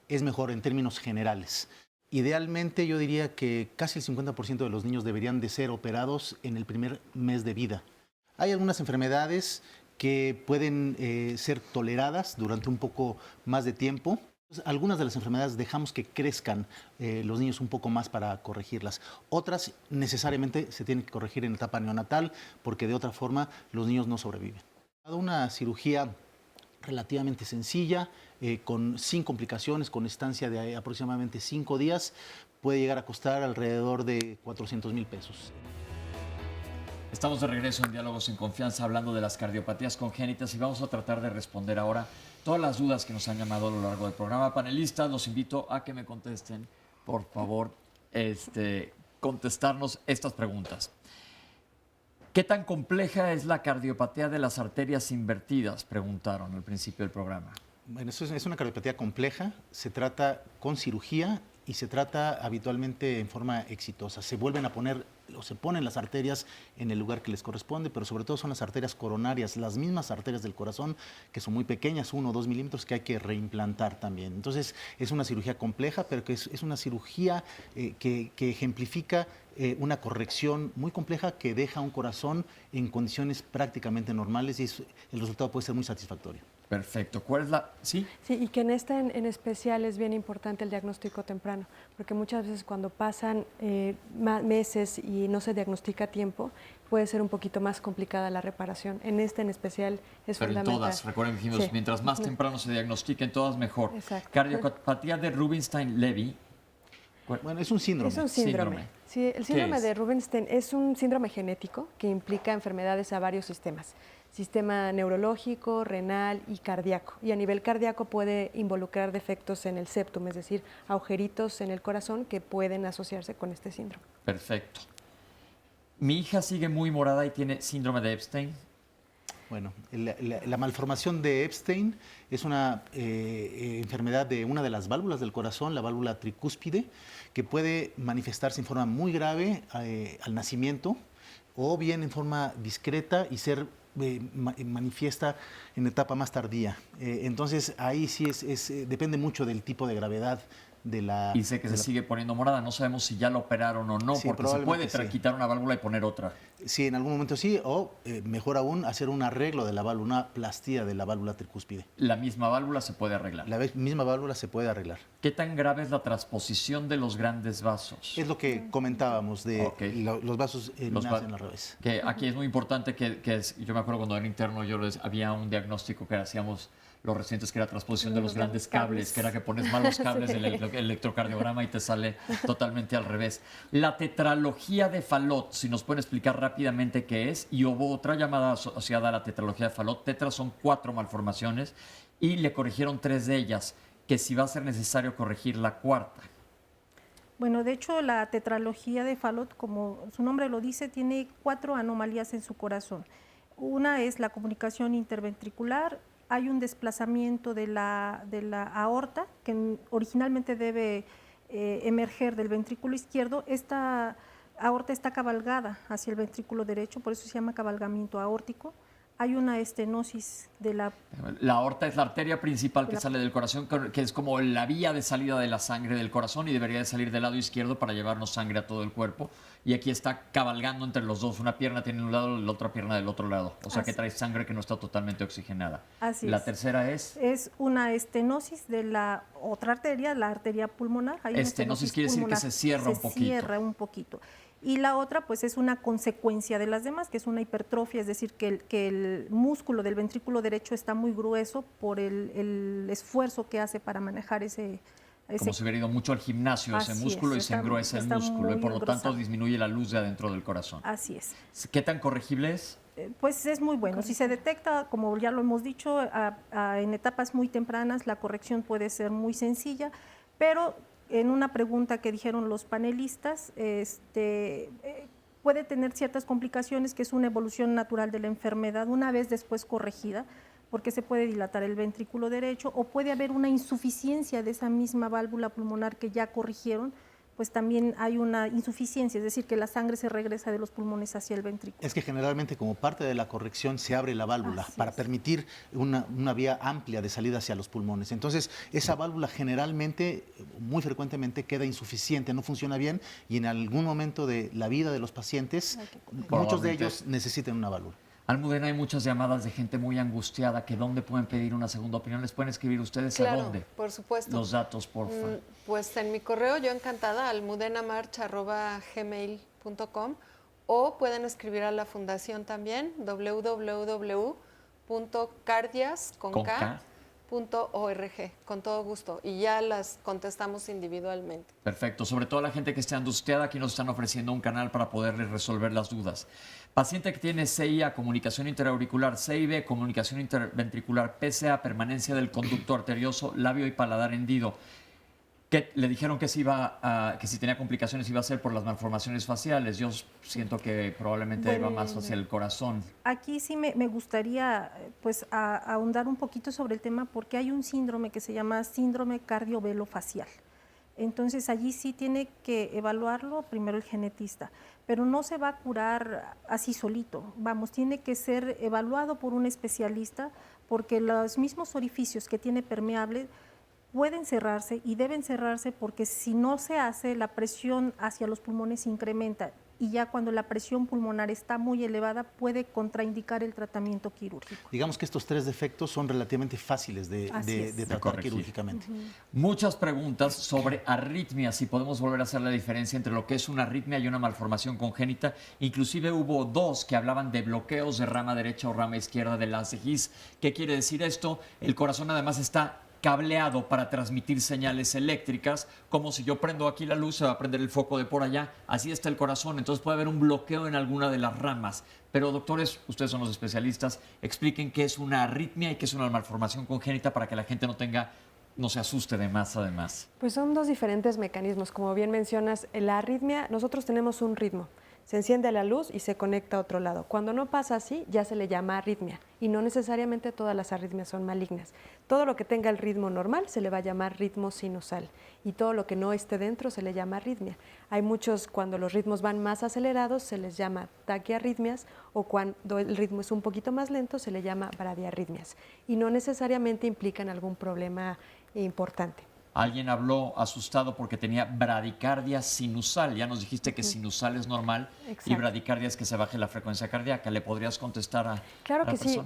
es mejor en términos generales. Idealmente yo diría que casi el 50% de los niños deberían de ser operados en el primer mes de vida. Hay algunas enfermedades que pueden ser toleradas durante un poco más de tiempo. Algunas de las enfermedades dejamos que crezcan los niños un poco más para corregirlas. Otras necesariamente se tienen que corregir en la etapa neonatal porque de otra forma los niños no sobreviven. Una cirugía relativamente sencilla, sin complicaciones, con estancia de aproximadamente 5 días, puede llegar a costar alrededor de 400,000 pesos. Estamos de regreso en Diálogos en Confianza hablando de las cardiopatías congénitas y vamos a tratar de responder ahora todas las dudas que nos han llamado a lo largo del programa. Panelistas, los invito a que me contesten, por favor, contestarnos estas preguntas. ¿Qué tan compleja es la cardiopatía de las arterias invertidas? Preguntaron al principio del programa. Bueno, eso es una cardiopatía compleja, se trata con cirugía y se trata habitualmente en forma exitosa. Se vuelven a poner o se ponen las arterias en el lugar que les corresponde, pero sobre todo son las arterias coronarias, las mismas arterias del corazón, que son muy pequeñas, 1 o 2 milímetros, que hay que reimplantar también. Entonces, es una cirugía compleja, pero que es una cirugía que ejemplifica una corrección muy compleja que deja un corazón en condiciones prácticamente normales y el resultado puede ser muy satisfactorio. Perfecto. ¿Cuál es la...? ¿Sí? Sí, y que en esta en especial es bien importante el diagnóstico temprano, porque muchas veces cuando pasan meses y no se diagnostica a tiempo, puede ser un poquito más complicada la reparación. En esta en especial es Pero fundamental. en todas, recuerden que dijimos, Sí. mientras más temprano se diagnostiquen, todas mejor. Exacto. Cardiopatía de Rubinstein-Levy. Bueno, es un síndrome. Es un síndrome. Sí, el síndrome de Rubinstein es un síndrome genético que implica enfermedades a varios sistemas. Sistema neurológico, renal y cardíaco. Y a nivel cardíaco puede involucrar defectos en el septum, es decir, agujeritos en el corazón que pueden asociarse con este síndrome. Perfecto. Mi hija sigue muy morada y tiene síndrome de Epstein. Bueno, la malformación de Epstein es una enfermedad de una de las válvulas del corazón, la válvula tricúspide, que puede manifestarse en forma muy grave al nacimiento o bien en forma discreta y ser manifiesta en etapa más tardía. Entonces ahí sí depende mucho del tipo de gravedad de la... Y sé que se sigue poniendo morada, no sabemos si ya lo operaron o no, Sí, porque se puede probablemente sí. quitar una válvula y poner otra. Sí, en algún momento sí, o mejor aún, hacer un arreglo de la válvula, una plastía de la válvula tricúspide. La misma válvula se puede arreglar. La misma válvula se puede arreglar. ¿Qué tan grave es la transposición de los grandes vasos? Es lo que comentábamos de los vasos nacen al revés. Que aquí es muy importante yo me acuerdo cuando era interno, había un diagnóstico que hacíamos los recientes, que era transposición de los grandes cables, que era que pones mal los cables del electrocardiograma y te sale totalmente al revés. La tetralogía de Fallot, si nos pueden explicar rápidamente qué es, y hubo otra llamada asociada a la tetralogía de Fallot. Tetra son 4 malformaciones y le corrigieron 3 de ellas, que si va a ser necesario corregir la 4ª. Bueno, de hecho, la tetralogía de Fallot, como su nombre lo dice, tiene 4 anomalías en su corazón. Una es la comunicación interventricular, hay un desplazamiento de la aorta, que originalmente debe emerger del ventrículo izquierdo. Esta aorta está cabalgada hacia el ventrículo derecho, por eso se llama cabalgamiento aórtico. Hay una estenosis de la... La aorta es la arteria principal que sale del corazón, que es como la vía de salida de la sangre del corazón y debería de salir del lado izquierdo para llevarnos sangre a todo el cuerpo. Y aquí está cabalgando entre los dos. Una pierna tiene un lado y la otra pierna del otro lado. O sea que trae sangre que no está totalmente oxigenada. Así la es. tercera es... Es una estenosis de la otra arteria, la arteria pulmonar. Hay una estenosis quiere decir que se cierra un poquito. Se cierra un poquito. Y la otra, pues, es una consecuencia de las demás, que es una hipertrofia, es decir, que el músculo del ventrículo derecho está muy grueso por el esfuerzo que hace para manejar ese... Como si hubiera ido mucho al gimnasio ese músculo y se engruesa el músculo y por lo tanto disminuye la luz de adentro del corazón. Así es. ¿Qué tan corregible es? Pues es muy bueno. Si se detecta, como ya lo hemos dicho, en etapas muy tempranas, la corrección puede ser muy sencilla, pero en una pregunta que dijeron los panelistas, puede tener ciertas complicaciones, que es una evolución natural de la enfermedad una vez después corregida, porque se puede dilatar el ventrículo derecho o puede haber una insuficiencia de esa misma válvula pulmonar que ya corrigieron, pues también hay una insuficiencia, es decir, que la sangre se regresa de los pulmones hacia el ventrículo. Es que generalmente como parte de la corrección se abre la válvula para permitir una vía amplia de salida hacia los pulmones. Entonces, esa válvula generalmente, muy frecuentemente, queda insuficiente, no funciona bien y en algún momento de la vida de los pacientes, muchos de ellos necesitan una válvula. Almudena, hay muchas llamadas de gente muy angustiada que dónde pueden pedir una segunda opinión. ¿Les pueden escribir ustedes claro, a dónde? Por supuesto. Los datos, por favor. Pues en mi correo, yo encantada, almudenamarch@gmail.com, o pueden escribir a la fundación también, www.cardias.org, con todo gusto, y ya las contestamos individualmente. Perfecto. Sobre todo la gente que esté angustiada, aquí nos están ofreciendo un canal para poderles resolver las dudas. Paciente que tiene CIA, comunicación interauricular, CIB, comunicación interventricular, PCA, permanencia del conducto arterioso, labio y paladar hendido. Que le dijeron que si tenía complicaciones iba a ser por las malformaciones faciales. Yo siento que probablemente iba más hacia el corazón. Aquí sí me gustaría pues ahondar un poquito sobre el tema, porque hay un síndrome que se llama síndrome cardiovelofacial. Entonces allí sí tiene que evaluarlo primero el genetista, pero no se va a curar así solito. Vamos, tiene que ser evaluado por un especialista, porque los mismos orificios que tiene permeable pueden cerrarse y deben cerrarse, porque si no se hace, la presión hacia los pulmones incrementa, y ya cuando la presión pulmonar está muy elevada puede contraindicar el tratamiento quirúrgico. Digamos que estos 3 defectos son relativamente fáciles de tratar quirúrgicamente. Muchas preguntas sobre arritmias, si podemos volver a hacer la diferencia entre lo que es una arritmia y una malformación congénita. Inclusive hubo 2 que hablaban de bloqueos de rama derecha o rama izquierda de Lange-His. ¿Qué quiere decir esto? El corazón además está cableado para transmitir señales eléctricas, como si yo prendo aquí la luz, se va a prender el foco de por allá, así está el corazón, entonces puede haber un bloqueo en alguna de las ramas. Pero doctores, ustedes son los especialistas, expliquen qué es una arritmia y qué es una malformación congénita para que la gente no se asuste de más además. Pues son 2 diferentes mecanismos, como bien mencionas, la arritmia, nosotros tenemos un ritmo. Se enciende la luz y se conecta a otro lado. Cuando no pasa así, ya se le llama arritmia. Y no necesariamente todas las arritmias son malignas. Todo lo que tenga el ritmo normal se le va a llamar ritmo sinusal. Y todo lo que no esté dentro se le llama arritmia. Hay muchos, cuando los ritmos van más acelerados, se les llama taquiarritmias, o cuando el ritmo es un poquito más lento, se le llama bradiarritmias. Y no necesariamente implican algún problema importante. Alguien habló asustado porque tenía bradicardia sinusal. Ya nos dijiste que sinusal es normal. Exacto. Y bradicardia es que se baje la frecuencia cardíaca. ¿Le podrías contestar a la persona? Claro que sí.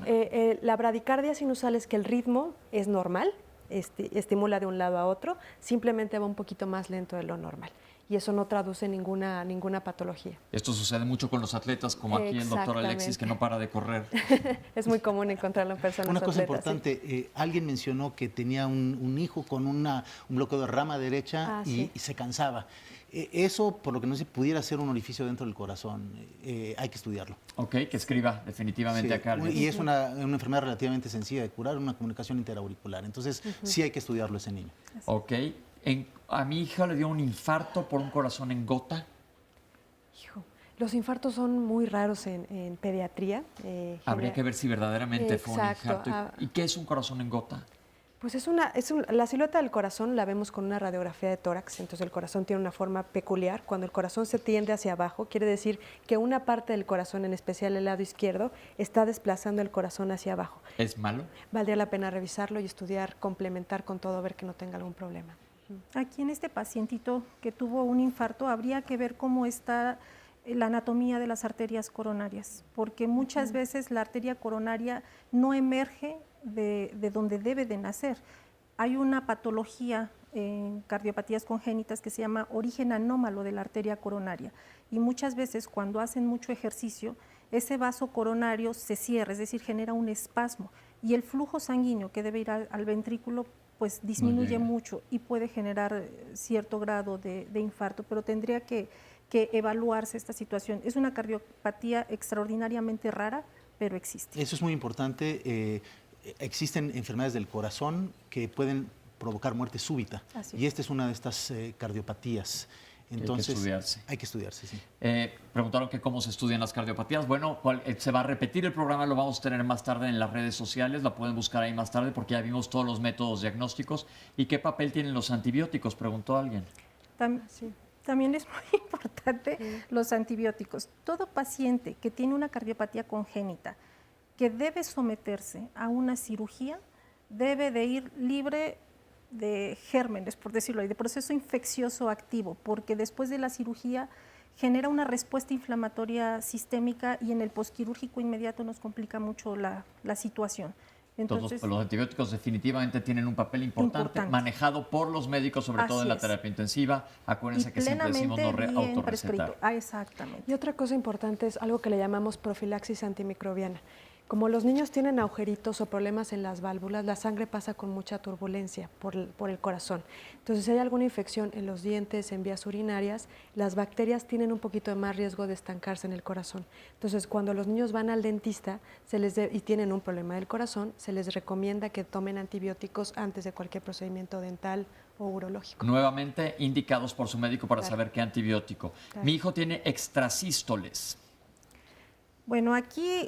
La bradicardia sinusal es que el ritmo es normal, estimula de un lado a otro, simplemente va un poquito más lento de lo normal. Y eso no traduce ninguna patología. Esto sucede mucho con los atletas, como aquí el doctor Alexis, que no para de correr. Es muy común encontrarlo en personas Una cosa atletas, importante, sí. Alguien mencionó que tenía un hijo con un bloqueo de rama derecha y se cansaba. Eso, por lo que no se pudiera ser un orificio dentro del corazón, hay que estudiarlo. Ok, que escriba definitivamente a Carlos. Y es una enfermedad relativamente sencilla de curar, una comunicación interauricular. Entonces, sí hay que estudiarlo ese niño. Ok, A mi hija le dio un infarto por un corazón en gota. Hijo, los infartos son muy raros en pediatría. Habría que ver si verdaderamente fue un infarto. Ah, ¿Y qué es un corazón en gota? Pues la silueta del corazón la vemos con una radiografía de tórax, entonces el corazón tiene una forma peculiar. Cuando el corazón se tiende hacia abajo, quiere decir que una parte del corazón, en especial el lado izquierdo, está desplazando el corazón hacia abajo. ¿Es malo? Valdría la pena revisarlo y estudiar, complementar con todo, ver que no tenga algún problema. Aquí en este pacientito que tuvo un infarto, habría que ver cómo está la anatomía de las arterias coronarias, porque muchas veces la arteria coronaria no emerge de donde debe de nacer. Hay una patología en cardiopatías congénitas que se llama origen anómalo de la arteria coronaria, y muchas veces cuando hacen mucho ejercicio, ese vaso coronario se cierra, es decir, genera un espasmo, y el flujo sanguíneo que debe ir al ventrículo pues disminuye mucho y puede generar cierto grado de infarto, pero tendría que evaluarse esta situación. Es una cardiopatía extraordinariamente rara, pero existe. Eso es muy importante. Existen enfermedades del corazón que pueden provocar muerte súbita. Y esta es una de estas cardiopatías. Entonces, hay que estudiarse. Hay que estudiarse, sí. Preguntaron que cómo se estudian las cardiopatías. Bueno, se va a repetir el programa, lo vamos a tener más tarde en las redes sociales, la pueden buscar ahí más tarde porque ya vimos todos los métodos diagnósticos. ¿Y qué papel tienen los antibióticos? Preguntó alguien. También es muy importante los antibióticos. Todo paciente que tiene una cardiopatía congénita que debe someterse a una cirugía debe de ir libre de gérmenes, por decirlo así, de proceso infeccioso activo, porque después de la cirugía genera una respuesta inflamatoria sistémica y en el posquirúrgico inmediato nos complica mucho la situación. Entonces, los antibióticos definitivamente tienen un papel importante, manejado por los médicos, sobre todo en la terapia intensiva. Acuérdense que siempre decimos no autorrecetar. Exactamente. Y otra cosa importante es algo que le llamamos profilaxis antimicrobiana. Como los niños tienen agujeritos o problemas en las válvulas, la sangre pasa con mucha turbulencia por el corazón. Entonces, si hay alguna infección en los dientes, en vías urinarias, las bacterias tienen un poquito de más riesgo de estancarse en el corazón. Entonces, cuando los niños van al dentista y tienen un problema del corazón, se les recomienda que tomen antibióticos antes de cualquier procedimiento dental o urológico. Nuevamente, indicados por su médico para saber qué antibiótico. Mi hijo tiene extrasístoles. Bueno, aquí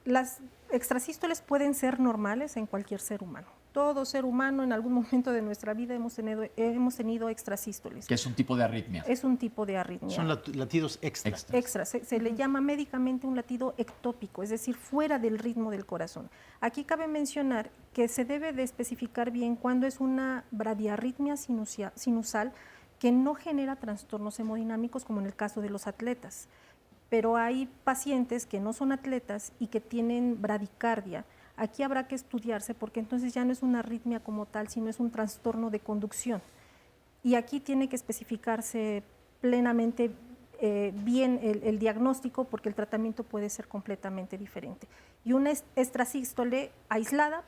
las extrasístoles pueden ser normales en cualquier ser humano. Todo ser humano en algún momento de nuestra vida hemos tenido extrasístoles. ¿Qué es un tipo de arritmia? Es un tipo de arritmia. Son latidos extras. Extras. Se le llama médicamente un latido ectópico, es decir, fuera del ritmo del corazón. Aquí cabe mencionar que se debe de especificar bien cuándo es una bradiarritmia sinusal que no genera trastornos hemodinámicos, como en el caso de los atletas. Pero hay pacientes que no son atletas y que tienen bradicardia. Aquí habrá que estudiarse porque entonces ya no es una arritmia como tal, sino es un trastorno de conducción. Y aquí tiene que especificarse plenamente bien el diagnóstico porque el tratamiento puede ser completamente diferente. Y una extrasístole aislada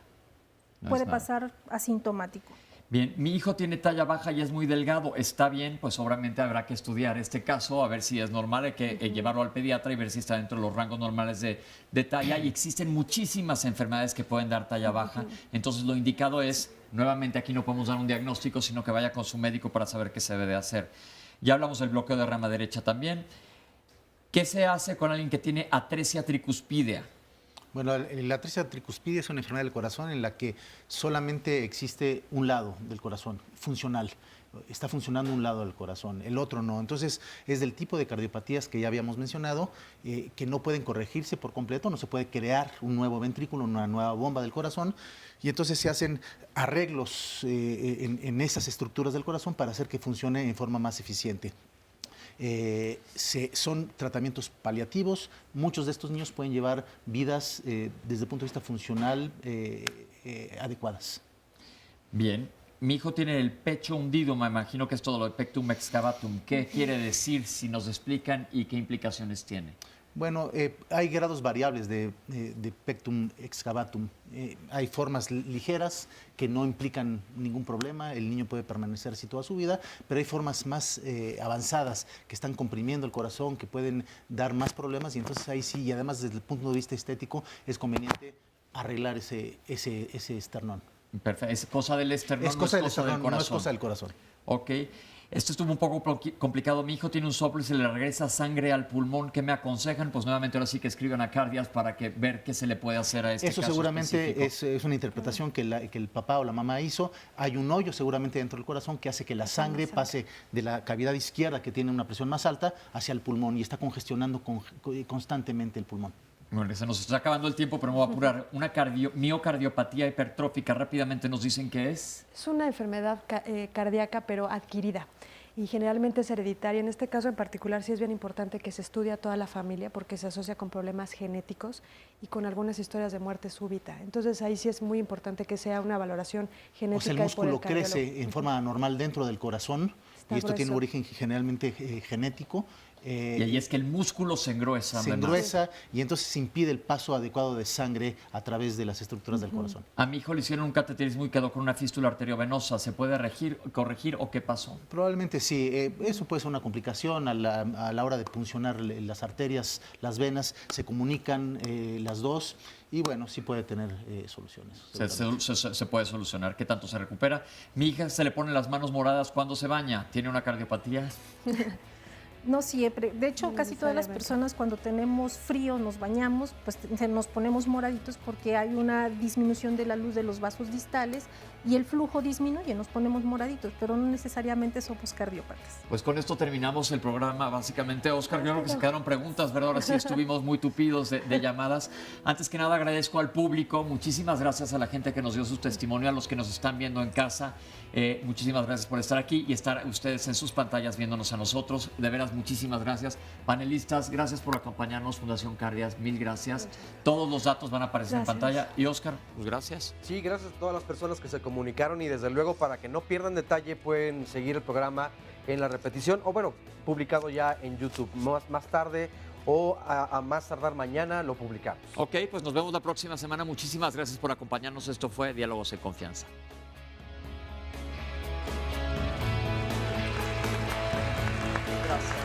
puede pasar asintomático. Bien, mi hijo tiene talla baja y es muy delgado. Está bien, pues obviamente habrá que estudiar este caso, a ver si es normal. Hay que llevarlo al pediatra y ver si está dentro de los rangos normales de talla. Y existen muchísimas enfermedades que pueden dar talla baja. Entonces, lo indicado es, nuevamente aquí no podemos dar un diagnóstico, sino que vaya con su médico para saber qué se debe de hacer. Ya hablamos del bloqueo de rama derecha también. ¿Qué se hace con alguien que tiene atresia tricuspidea? Bueno, la atresia tricuspidea es una enfermedad del corazón en la que solamente existe un lado del corazón funcional. Está funcionando un lado del corazón, el otro no. Entonces, es del tipo de cardiopatías que ya habíamos mencionado, que no pueden corregirse por completo, no se puede crear un nuevo ventrículo, una nueva bomba del corazón, y entonces se hacen arreglos en esas estructuras del corazón para hacer que funcione en forma más eficiente. Son tratamientos paliativos. Muchos de estos niños pueden llevar vidas desde el punto de vista funcional adecuadas. Bien. Mi hijo tiene el pecho hundido, me imagino que es todo lo de pectum excavatum. ¿Qué quiere decir, si nos explican, y qué implicaciones tiene? Bueno, hay grados variables de pectum excavatum. Hay formas ligeras que no implican ningún problema, el niño puede permanecer así toda su vida, pero hay formas más avanzadas que están comprimiendo el corazón, que pueden dar más problemas, y entonces ahí sí, y además desde el punto de vista estético, es conveniente arreglar ese esternón. Perfecto. ¿Es cosa del esternón? Es cosa del esternón, del corazón. no es cosa del corazón. Ok. Esto estuvo un poco complicado. Mi hijo tiene un soplo y se le regresa sangre al pulmón. ¿Qué me aconsejan? Pues nuevamente ahora sí que escriban a Cardias para ver qué se le puede hacer a este caso. Eso seguramente específico. es una interpretación que el papá o la mamá hizo. Hay un hoyo seguramente dentro del corazón que hace que la sangre pase de la cavidad izquierda, que tiene una presión más alta, hacia el pulmón y está congestionando constantemente el pulmón. Bueno, se nos está acabando el tiempo, pero me voy a apurar. Una miocardiopatía hipertrófica, rápidamente nos dicen qué es. Es una enfermedad cardíaca, pero adquirida. Y generalmente es hereditaria. En este caso en particular sí es bien importante que se estudie a toda la familia porque se asocia con problemas genéticos y con algunas historias de muerte súbita. Entonces ahí sí es muy importante que sea una valoración genética. O sea, el músculo crece en forma normal dentro del corazón y esto tiene un origen generalmente genético. Y ahí es que el músculo se engruesa. Se engruesa y entonces se impide el paso adecuado de sangre a través de las estructuras del corazón. A mi hijo le hicieron un cateterismo y quedó con una fístula arteriovenosa. ¿Se puede corregir o qué pasó? Probablemente sí. Eso puede ser una complicación a la hora de puncionar las arterias, las venas. Se comunican las dos y bueno, sí puede tener soluciones. Se puede solucionar. ¿Qué tanto se recupera? Mi hija se le ponen las manos moradas cuando se baña. ¿Tiene una cardiopatía? No siempre. De hecho, casi todas las personas cuando tenemos frío, nos bañamos, pues nos ponemos moraditos porque hay una disminución de la luz de los vasos distales y el flujo disminuye, nos ponemos moraditos, pero no necesariamente somos cardiópatas. Pues con esto terminamos el programa, básicamente. Oscar, yo creo que se quedaron preguntas, ¿verdad? Ahora sí estuvimos muy tupidos de llamadas. Antes que nada, agradezco al público. Muchísimas gracias a la gente que nos dio su testimonio, a los que nos están viendo en casa. Muchísimas gracias por estar aquí y estar ustedes en sus pantallas viéndonos a nosotros. De veras, muchísimas gracias. Panelistas, gracias por acompañarnos. Fundación Cardias, mil gracias. Todos los datos van a aparecer en pantalla. Y Oscar, pues gracias. Sí, gracias a todas las personas que se comunicaron y desde luego para que no pierdan detalle pueden seguir el programa en la repetición o bueno, publicado ya en YouTube más tarde o a más tardar mañana lo publicamos. Ok, pues nos vemos la próxima semana. Muchísimas gracias por acompañarnos. Esto fue Diálogos en Confianza. Gracias.